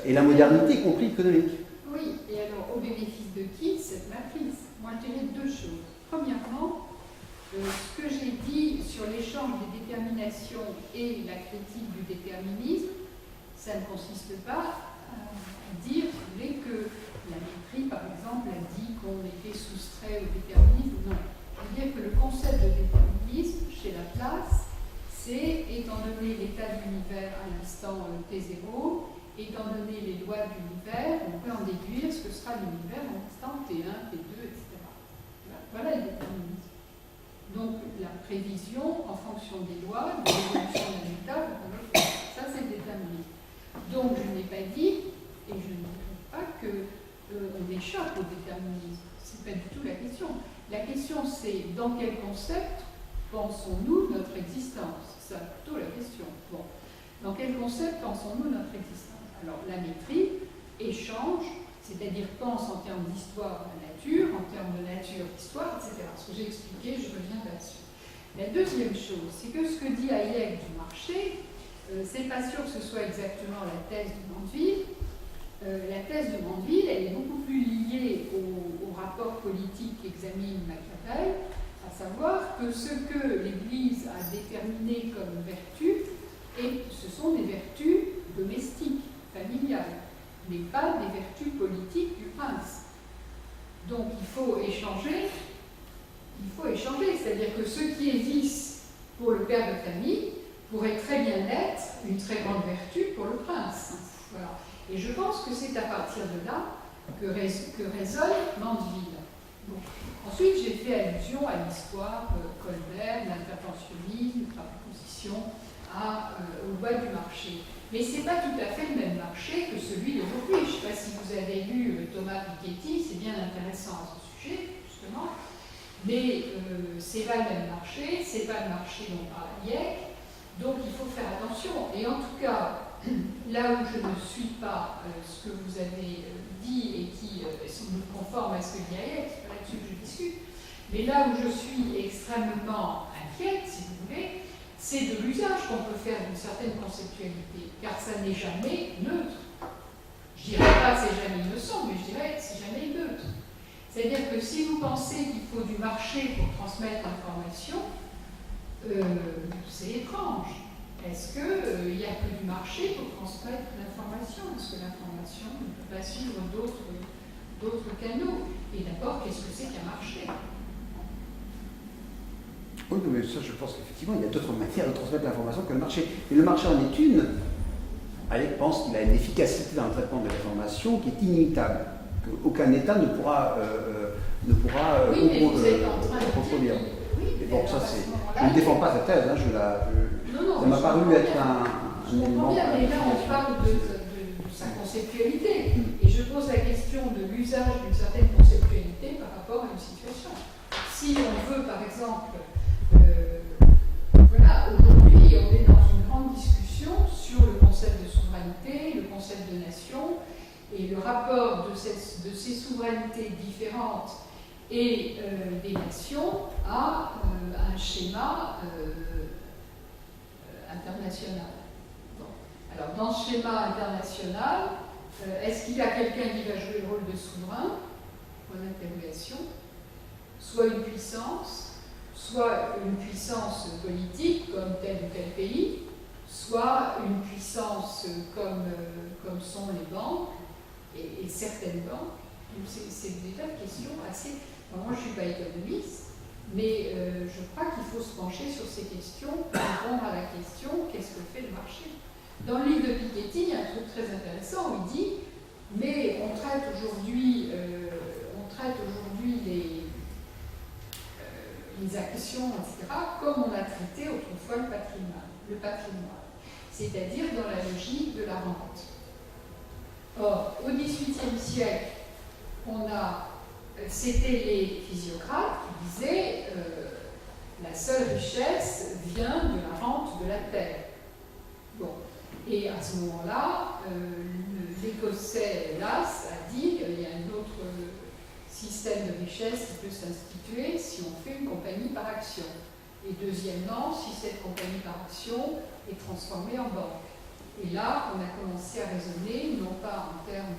et la modernité, y compris économique. Oui, et alors, au bénéfice de qui, cette matrice? Moi, je dirais deux choses. Premièrement, ce que j'ai dit sur l'échange des déterminations et la critique du déterminisme, ça ne consiste pas à dire que la Métrie, par exemple, a dit qu'on était soustrait au déterminisme. Non. Je veux dire que le concept de déterminisme, chez Laplace, c'est, étant donné l'état de l'univers à l'instant T0, étant donné les lois de l'univers, on peut en déduire ce que sera l'univers à l'instant T1, T2, etc. Voilà le déterminisme. Donc, la prévision en fonction des lois, de l'évolution d'un état, ça c'est le déterminisme. Donc, je n'ai pas dit, et je ne trouve pas que on échappe au déterminisme. Ce n'est pas du tout la question. La question, c'est dans quel concept pensons-nous notre existence? C'est plutôt la question. Bon. Dans quel concept pensons-nous notre existence? Alors, la Métrie échange, c'est-à-dire pense en termes d'histoire de la nature, en termes de nature, d'histoire, etc. Ce que j'ai expliqué, je reviens là-dessus. La deuxième chose, c'est que ce que dit Hayek du marché, c'est pas sûr que ce soit exactement la thèse de Mandeville, la thèse de Mandeville, elle est beaucoup plus liée au rapport politique qu'examine Machiavel, à savoir que ce que l'Église a déterminé comme vertu, ce sont des vertus domestiques, familiales, mais pas des vertus politiques du prince. Donc il faut échanger, c'est-à-dire que ce qui est vice pour le père de famille pourrait très bien être une très grande vertu pour le prince. Voilà. Et je pense que c'est à partir de là que résonne Mandeville. Bon. Ensuite, j'ai fait allusion à l'histoire Colbert, l'interventionnisme, la proposition aux lois du marché. Mais ce n'est pas tout à fait le même marché que celui d'aujourd'hui. Je ne sais pas si vous avez lu Thomas Piketty, c'est bien intéressant à ce sujet, justement. Mais ce n'est pas le même marché, ce n'est pas le marché dont parle Hayek. Donc il faut faire attention. Et en tout cas, là où je ne suis pas ce que vous avez dit et qui me conforme à ce que dit Hayek, c'est pas là-dessus que je discute, mais là où je suis extrêmement inquiète, si vous voulez, c'est de l'usage qu'on peut faire d'une certaine conceptualité, car ça n'est jamais neutre. Je dirais pas que c'est jamais innocent, mais je dirais que c'est jamais neutre. C'est-à-dire que si vous pensez qu'il faut du marché pour transmettre l'information, c'est étrange. Est-ce qu'il n'y a que du marché pour transmettre l'information? Est-ce que l'information ne peut pas suivre d'autres canaux? Et d'abord, qu'est-ce que c'est qu'un marché? Oui, mais ça, je pense qu'effectivement, il y a d'autres manières de transmettre l'information que le marché. Mais le marché en est une. Hayek pense qu'il a une efficacité dans le traitement de l'information qui est inimitable, qu'aucun État ne pourra oui, mais vous êtes en train de reproduire. Oui, mais bon, ça c'est. Je ne défends pas sa thèse, hein, non, ça m'a paru être un élément. Mais là, on parle de sa conceptualité. Et je pose la question de l'usage d'une certaine conceptualité par rapport à une situation. Si on veut, par exemple, voilà, aujourd'hui, on est dans une grande discussion sur le concept de souveraineté, le concept de nation, et le rapport de ces souverainetés différentes et des nations à un schéma international. Bon. Alors, dans ce schéma international, est-ce qu'il y a quelqu'un qui va jouer le rôle de souverain? Point d'interrogation. Soit une puissance politique comme tel ou tel pays, soit une puissance comme sont les banques et certaines banques. Donc c'est déjà une question assez... Moi, je ne suis pas économiste, mais je crois qu'il faut se pencher sur ces questions pour répondre à la question qu'est-ce que fait le marché? Dans le livre de Piketty, il y a un truc très intéressant où il dit mais on traite aujourd'hui les actions, etc., comme on a traité autrefois le patrimoine, c'est-à-dire dans la logique de la rente. Or, au XVIIIe siècle, c'était les physiocrates qui disaient la seule richesse vient de la rente de la terre. Bon. Et à ce moment-là, l'Écossais Lass a dit qu'il y a un autre système de richesse qui peut s'instituer si on fait une compagnie par action. Et deuxièmement, si cette compagnie par action est transformée en banque. Et là, on a commencé à raisonner, non pas en termes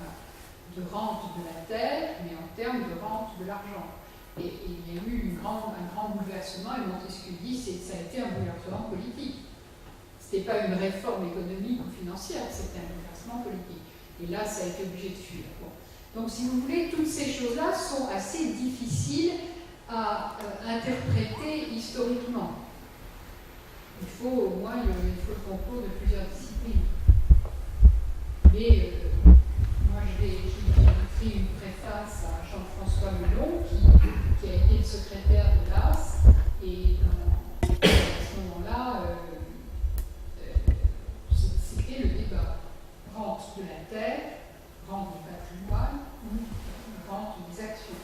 de rente de la terre, mais en termes de rente de l'argent. Et il y a eu un grand bouleversement, et Montesquieu dit que ça a été un bouleversement politique. Ce n'était pas une réforme économique ou financière, c'était un bouleversement politique. Et là, ça a été obligé de fuir. Bon. Donc, si vous voulez, toutes ces choses-là sont assez difficiles à interpréter historiquement. Il faut au moins le concours de plusieurs disciplines. Mais moi, j'ai écrit une préface à Jean-François Melon, qui a été le secrétaire de l'AS, et à ce moment-là, c'était le débat. Rente de la terre, rente du patrimoine ou rente des actions.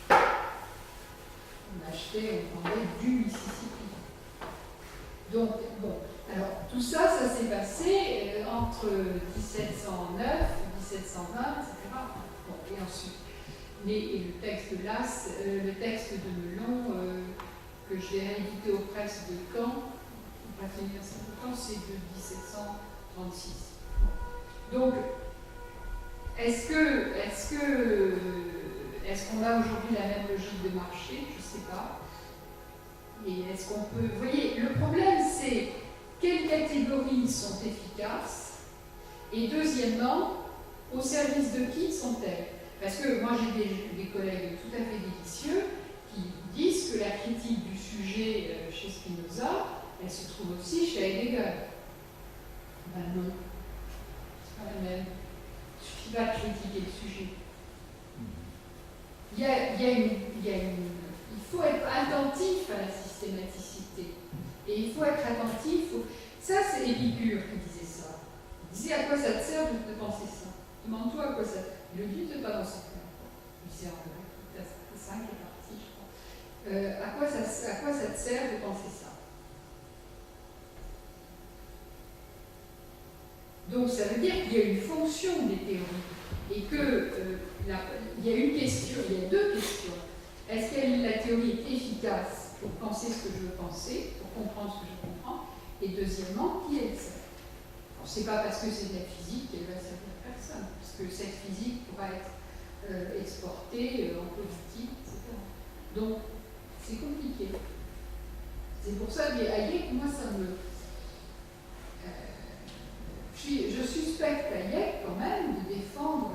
On achetait, on vendait du Mississippi. Donc, bon, alors tout ça, ça s'est passé entre 1709, 1720, etc. Bon, et ensuite, et le texte de Lass, le texte de Melon, que j'ai réédité aux presses de Caen, c'est de 1736. Donc, Est-ce qu'on a aujourd'hui la même logique de marché? Je ne sais pas. Et est-ce qu'on peut... Vous voyez, le problème, c'est quelles catégories sont efficaces et deuxièmement, au service de qui sont-elles? Parce que moi, j'ai des collègues tout à fait délicieux qui disent que la critique du sujet chez Spinoza, elle se trouve aussi chez Heidegger. Ben non, c'est pas la même. Il ne suffit pas de critiquer le sujet. Il faut être attentif à la systématicité. Et il faut être attentif. Ça, c'est Épicure qui disait ça. Il disait à quoi ça te sert de penser ça? Demande-toi à quoi ça te sert. Le but n'est pas dans ce cas. Il disait, la 5 est parti, je crois. À quoi ça te sert de penser ça? Donc ça veut dire qu'il y a une fonction des théories et que il y a une question, il y a deux questions. Est-ce que la théorie est efficace pour penser ce que je veux penser, pour comprendre ce que je comprends? Et deuxièmement, qui elle sert? Ce n'est pas parce que c'est de la physique qu'elle va servir personne, parce que cette physique pourra être exportée en politique, etc. Donc c'est compliqué. C'est pour ça que Hayek, moi, ça me... Je suspecte Hayek quand même de défendre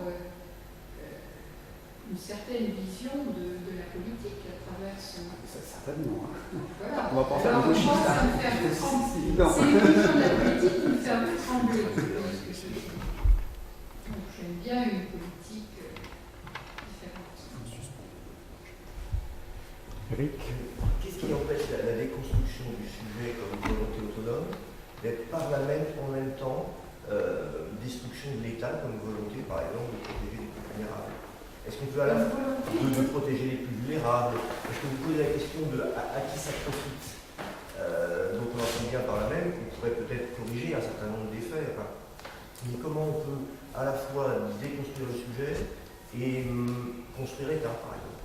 une certaine vision de la politique à travers son... Certainement. Voilà. On va pas faire Alors, un gauchiste. moi, ça me fait un peu trembler. C'est évident. C'est une vision de la politique qui me fait un peu trembler. Donc j'aime bien une politique différente. Eric? Qu'est-ce qui empêche la déconstruction du sujet comme une volonté autonome d'être par la même, en même temps, destruction de l'État comme volonté, par exemple, de protéger les plus vulnérables? Est-ce qu'on peut à la fois de protéger les plus vulnérables? Est-ce que vous posez la question de à qui ça profite? Donc on entend bien par là même qu'on pourrait peut-être corriger un certain nombre d'effets. Enfin, mais comment on peut à la fois déconstruire le sujet et construire l'État, par exemple?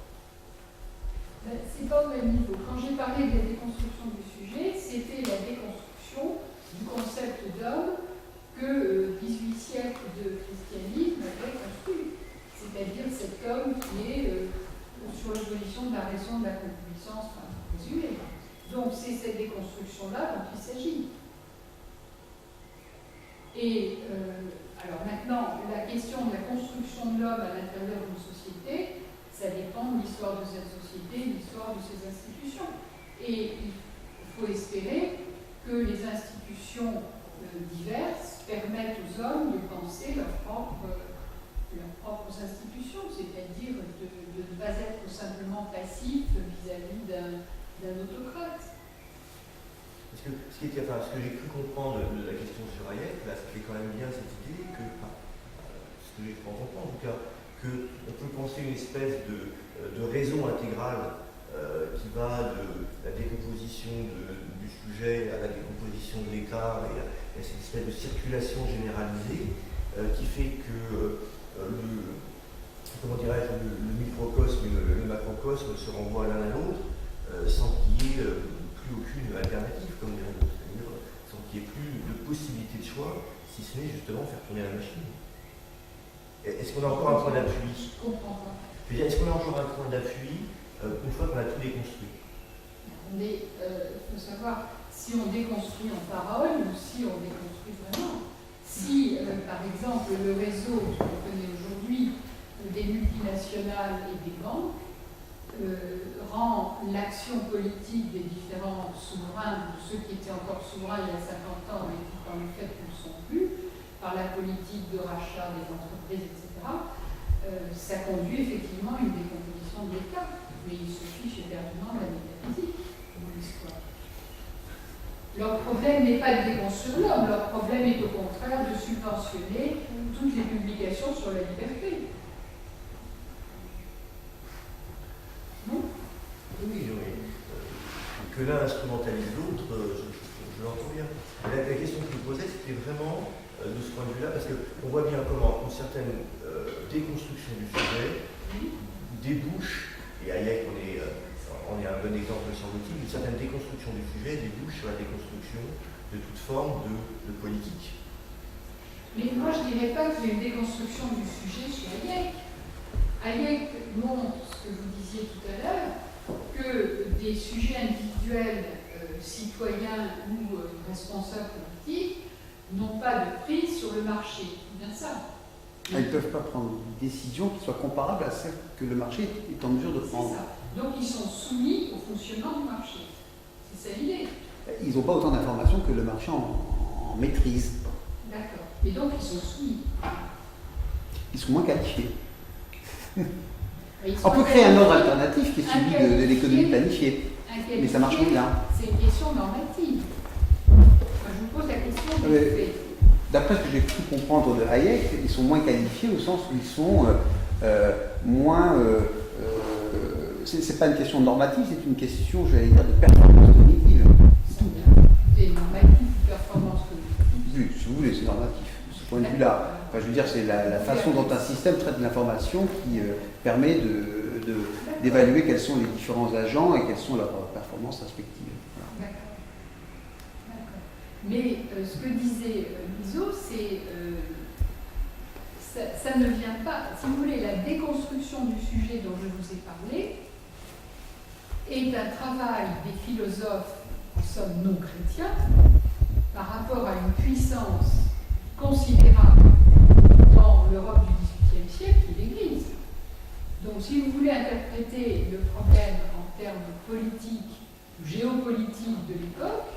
C'est pas au même niveau. Quand j'ai parlé de la déconstruction du sujet, c'était la déconstruction du concept d'homme que 18 siècles de christianisme avait construit. C'est-à-dire cet homme qui est sur l'opposition de la raison, de la concupiscence, enfin, résumé. Donc c'est cette déconstruction-là dont il s'agit. Et alors maintenant, la question de la construction de l'homme à l'intérieur d'une société, ça dépend de l'histoire de cette société, de l'histoire de ses institutions. Et il faut espérer que les institutions diverses permettent aux hommes de penser leurs propres institutions, c'est-à-dire de ne pas être simplement passif vis-à-vis d'un autocrate. Parce que ce que j'ai cru comprendre de la question sur Hayek, là, c'était quand même bien cette idée que, ce que j'ai cru comprendre en tout cas, qu'on peut penser une espèce de raison intégrale qui va de la décomposition du sujet à la décomposition de l'État et à cette espèce de circulation généralisée qui fait que le microcosme et le macrocosme se renvoient l'un à l'autre sans qu'il y ait plus aucune alternative, comme dirait l'autre, c'est-à-dire sans qu'il n'y ait plus de possibilité de choix, si ce n'est justement faire tourner la machine. Est-ce qu'on a encore un point d'appui? Je comprends pas. Est-ce qu'on a encore un point d'appui une fois qu'on a tout déconstruit? Il faut savoir si on déconstruit en parole ou si on déconstruit vraiment. Si, par exemple, le réseau qu'on connaît aujourd'hui des multinationales et des banques rend l'action politique des différents souverains, de ceux qui étaient encore souverains il y a 50 ans mais qui par le fait ne le sont plus, par la politique de rachat des entreprises, etc., ça conduit effectivement à une décomposition de l'État. Mais il se fiche éperdument de la métaphysique dans l'histoire. Leur problème n'est pas de déconstruire l'homme, leur problème est au contraire de subventionner toutes les publications sur la liberté. Non? Oui. Que l'un instrumentalise l'autre, je l'entends bien. La question que je vous posais, c'était vraiment de ce point de vue-là, parce qu'on voit bien comment une certaine déconstruction du sujet débouche, et Hayek on est un bon exemple semble-t-il, une certaine déconstruction du sujet débouche sur la déconstruction de toute forme de politique. Mais moi, je ne dirais pas qu'il y a une déconstruction du sujet chez Hayek. Hayek montre, ce que vous disiez tout à l'heure, que des sujets individuels, citoyens ou responsables politiques, n'ont pas de prise sur le marché. C'est bien ça. Ils ne peuvent pas prendre une décision qui soit comparable à celle que le marché est en mesure de prendre. C'est ça. Donc ils sont soumis au fonctionnement du marché. C'est ça l'idée. Ils n'ont pas autant d'informations que le marché en maîtrise. D'accord. Et donc ils sont soumis. Ils sont moins qualifiés. Ils sont On peut créer un ordre qualifiés, alternatif qui est celui de l'économie planifiée. Mais ça marche bien. C'est une question normative. Moi, je vous pose la question des faits. D'après ce que j'ai cru comprendre de Hayek, ils sont moins qualifiés au sens où ils sont moins. C'est pas une question normative, c'est une question, j'allais dire, de performance cognitive. C'est tout. Des normatifs de performance cognitive. Oui, si vous voulez, c'est normatif. De ce point de vue-là, enfin, je veux dire, c'est la façon dont un système traite l'information qui permet d'évaluer quels sont les différents agents et quelles sont leurs performances respectives. Voilà. D'accord. Mais ce que disait Guizot, c'est ça ne vient pas, si vous voulez, la déconstruction du sujet dont je vous ai parlé est un travail des philosophes, en somme non chrétiens, par rapport à une puissance considérable dans l'Europe du XVIIIe siècle, qui est l'Église. Donc, si vous voulez interpréter le problème en termes politiques, géopolitiques de l'époque,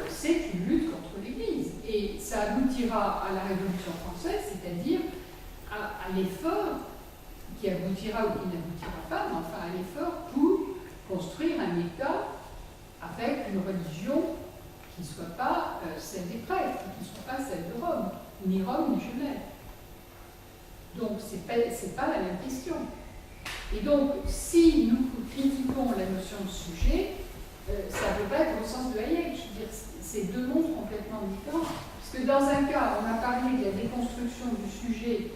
c'est une lutte contre l'Église. Et ça aboutira à la Révolution française, c'est-à-dire à l'effort qui aboutira ou qui n'aboutira pas, mais enfin à l'effort pour construire un État avec une religion qui ne soit pas celle des prêtres, qui ne soit pas celle de Rome, ni Rome ni Genève. Donc c'est pas la même question. Et donc si nous critiquons la notion de sujet, ça ne peut pas être au sens de Hayek. Je veux dire, c'est deux mondes complètement différents. Parce que dans un cas, on a parlé de la déconstruction du sujet.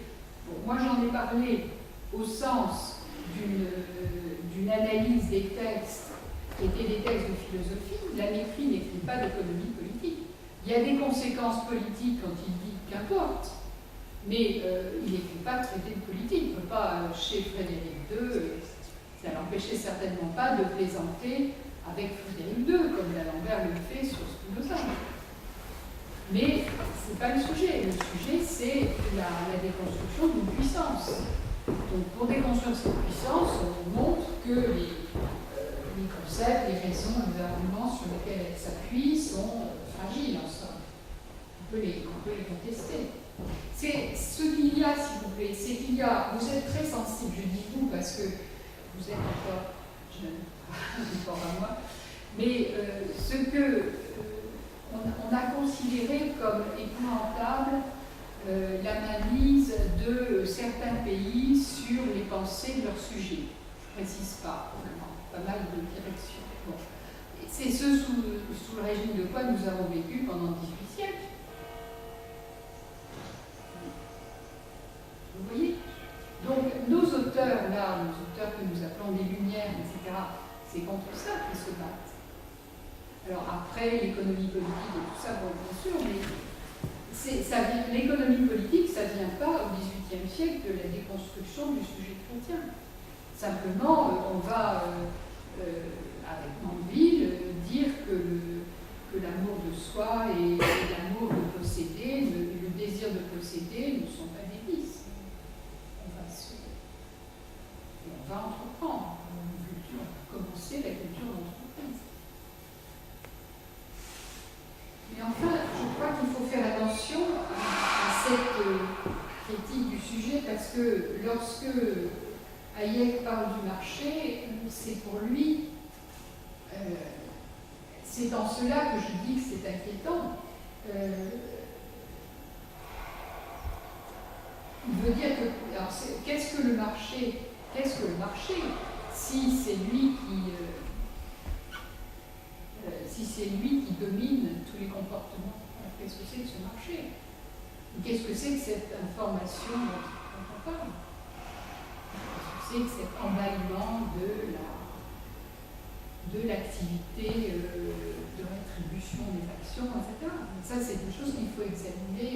Bon, moi, j'en ai parlé au sens d'une analyse des textes qui étaient des textes de philosophie. La Métrie n'écrit pas d'économie politique. Il y a des conséquences politiques quand il dit qu'importe, mais il n'écrit pas de traité de politique. Il ne peut pas, chez Frédéric II, ça l'empêchait certainement pas de plaisanter avec Frédéric II, comme D'Alembert le fait sur Spinoza. Mais ce n'est pas le sujet. Le sujet, c'est la déconstruction d'une puissance. Donc, pour déconstruire cette puissance, on montre que les concepts, les raisons, les arguments sur lesquels elle s'appuie sont fragiles, en somme. On peut les contester. C'est ce qu'il y a, si vous voulez, c'est qu'il y a. Vous êtes très sensible, je dis vous, parce que vous êtes encore jeune. Rapport à moi, mais ce que on a considéré comme épouvantable l'analyse de certains pays sur les pensées de leurs sujets. Je ne précise pas, vraiment, pas mal de directions. Bon. C'est ce sous le régime de quoi nous avons vécu pendant 18 siècles. Vous voyez? Donc nos auteurs, là, nos auteurs que nous appelons des Lumières, etc., c'est contre ça qu'ils se battent. Alors après, l'économie politique et tout ça, bon, bien sûr, mais l'économie politique, ça ne vient pas au XVIIIe siècle de la déconstruction du sujet chrétien. Simplement, on va, avec Mandeville, dire que l'amour de soi et l'amour de posséder, le désir de posséder ne sont pas des vices. On va entreprendre. On va commencer la culture d'entreprise. Mais enfin, je crois qu'il faut faire attention à cette critique du sujet parce que lorsque Hayek parle du marché, c'est pour lui, c'est en cela que je dis que c'est inquiétant. Il veut dire que, alors qu'est-ce que le marché si c'est lui qui domine tous les comportements? Qu'est-ce que c'est que ce marché? Qu'est-ce que c'est que cette information dont on parle? Qu'est-ce que c'est que cet emballement de l'activité de rétribution des actions, etc. Ça, c'est des choses qu'il faut examiner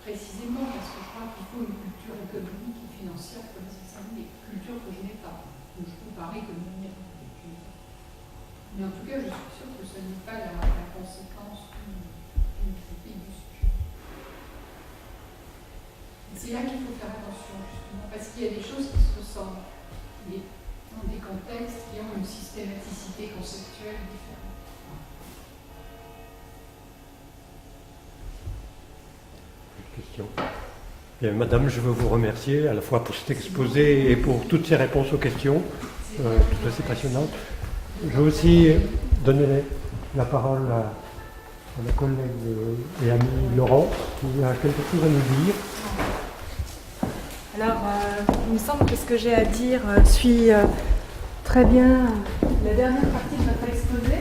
précisément parce que je crois qu'il faut une culture économique et financière pour les examiner, culture que je n'ai pas, donc je peux parler comme une architecture. Mais en tout cas, je suis sûre que ce n'est pas la conséquence d'une critique du sujet. C'est là qu'il faut faire attention, justement, parce qu'il y a des choses qui se ressemblent, mais dans des contextes qui ont une systématicité conceptuelle différente. Question. Bien, Madame, je veux vous remercier à la fois pour cet exposé et pour toutes ces réponses aux questions, tout assez passionnantes. Je veux aussi donner la parole à ma collègue et amie Laurence, qui a quelque chose à nous dire. Alors, il me semble que ce que j'ai à dire suit très bien la dernière partie de notre exposé,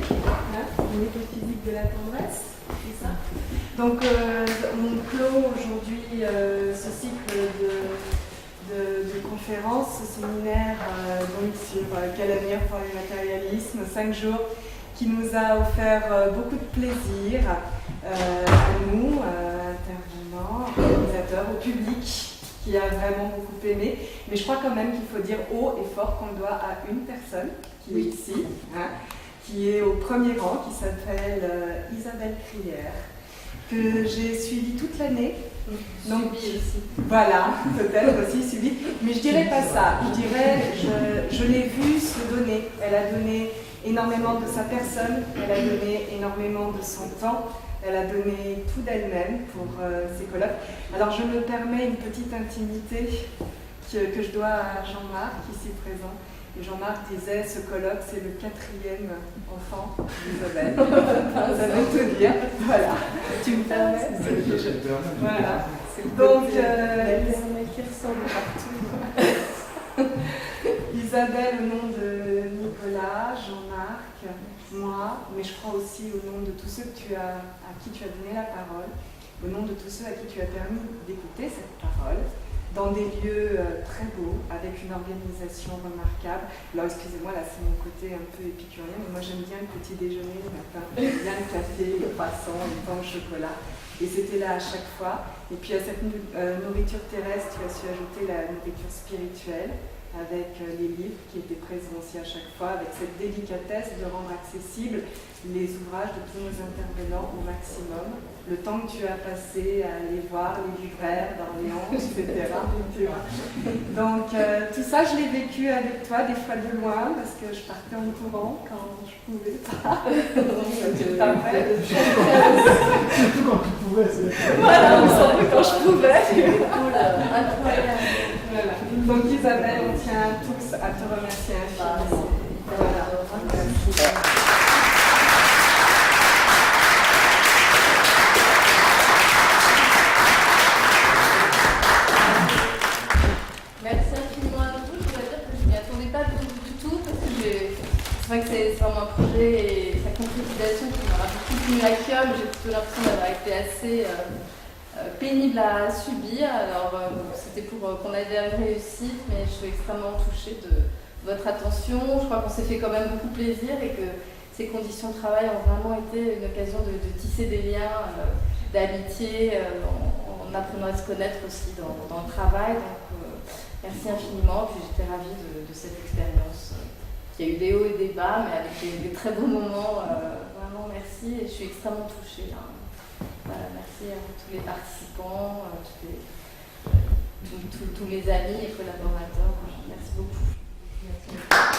une métaphysique de la tendresse, c'est ça. Donc, on clôt aujourd'hui ce cycle de conférences, ce séminaire donc sur quel avenir pour le matérialisme, 5 jours, qui nous a offert beaucoup de plaisir à nous, intervenants, organisateurs, au public, qui a vraiment beaucoup aimé. Mais je crois quand même qu'il faut dire haut et fort qu'on le doit à une personne qui est ici, qui est au premier rang, qui s'appelle Isabelle Crière, que j'ai suivie toute l'année. Donc, voilà, peut-être aussi suivie. Mais je dirais pas ça. Je dirais, je l'ai vue se donner. Elle a donné énormément de sa personne, elle a donné énormément de son temps. Elle a donné tout d'elle-même pour ces colloques. Alors je me permets une petite intimité que je dois à Jean-Marc, ici présent. Et Jean-Marc disait, ce colloque, c'est le 4e enfant d'Isabelle. Ça veut tout dire. Voilà. Tu me permets? Voilà. Donc, qui ressort de partout. Isabelle, au nom de Nicolas, Jean-Marc, moi, mais je crois aussi au nom de tous ceux à qui tu as donné la parole, au nom de tous ceux à qui tu as permis d'écouter cette parole, dans des lieux très beaux, avec une organisation remarquable. Alors excusez-moi, là c'est mon côté un peu épicurien, mais moi j'aime bien le petit déjeuner le matin, j'aime bien le café, le croissant, le pain au chocolat, et c'était là à chaque fois. Et puis à cette nourriture terrestre, tu as su ajouter la nourriture spirituelle, avec les livres qui étaient présents aussi à chaque fois, avec cette délicatesse de rendre accessibles les ouvrages de tous nos intervenants au maximum. Le temps que tu as passé à aller voir les libraires d'Orléans, etc. Donc tout ça, je l'ai vécu avec toi, des fois de loin, parce que je partais en courant quand je pouvais pas. Surtout quand tu pouvais, c'est... Voilà, quand je pouvais. Incroyable. Voilà. Donc Isabelle, on tient tous à te remercier infiniment. Voilà. Merci infiniment à vous. Je voudrais dire que je ne m'y attendais pas du tout parce que c'est vrai que c'est vraiment un projet et sa concrétisation qui m'aura beaucoup tenu à cœur, mais j'ai plutôt l'impression d'avoir été assez pénible à subir. Alors c'était pour qu'on adhère à une réussite, mais je suis extrêmement touchée de votre attention. Je crois qu'on s'est fait quand même beaucoup plaisir et que ces conditions de travail ont vraiment été une occasion de tisser des liens d'amitié en apprenant à se connaître aussi dans le travail. Donc merci infiniment. Puis j'étais ravie de cette expérience. Il y a eu des hauts et des bas, mais avec des très beaux moments. Vraiment merci et je suis extrêmement touchée. Voilà, merci à tous les participants, tous les amis et collaborateurs. Merci beaucoup. Merci.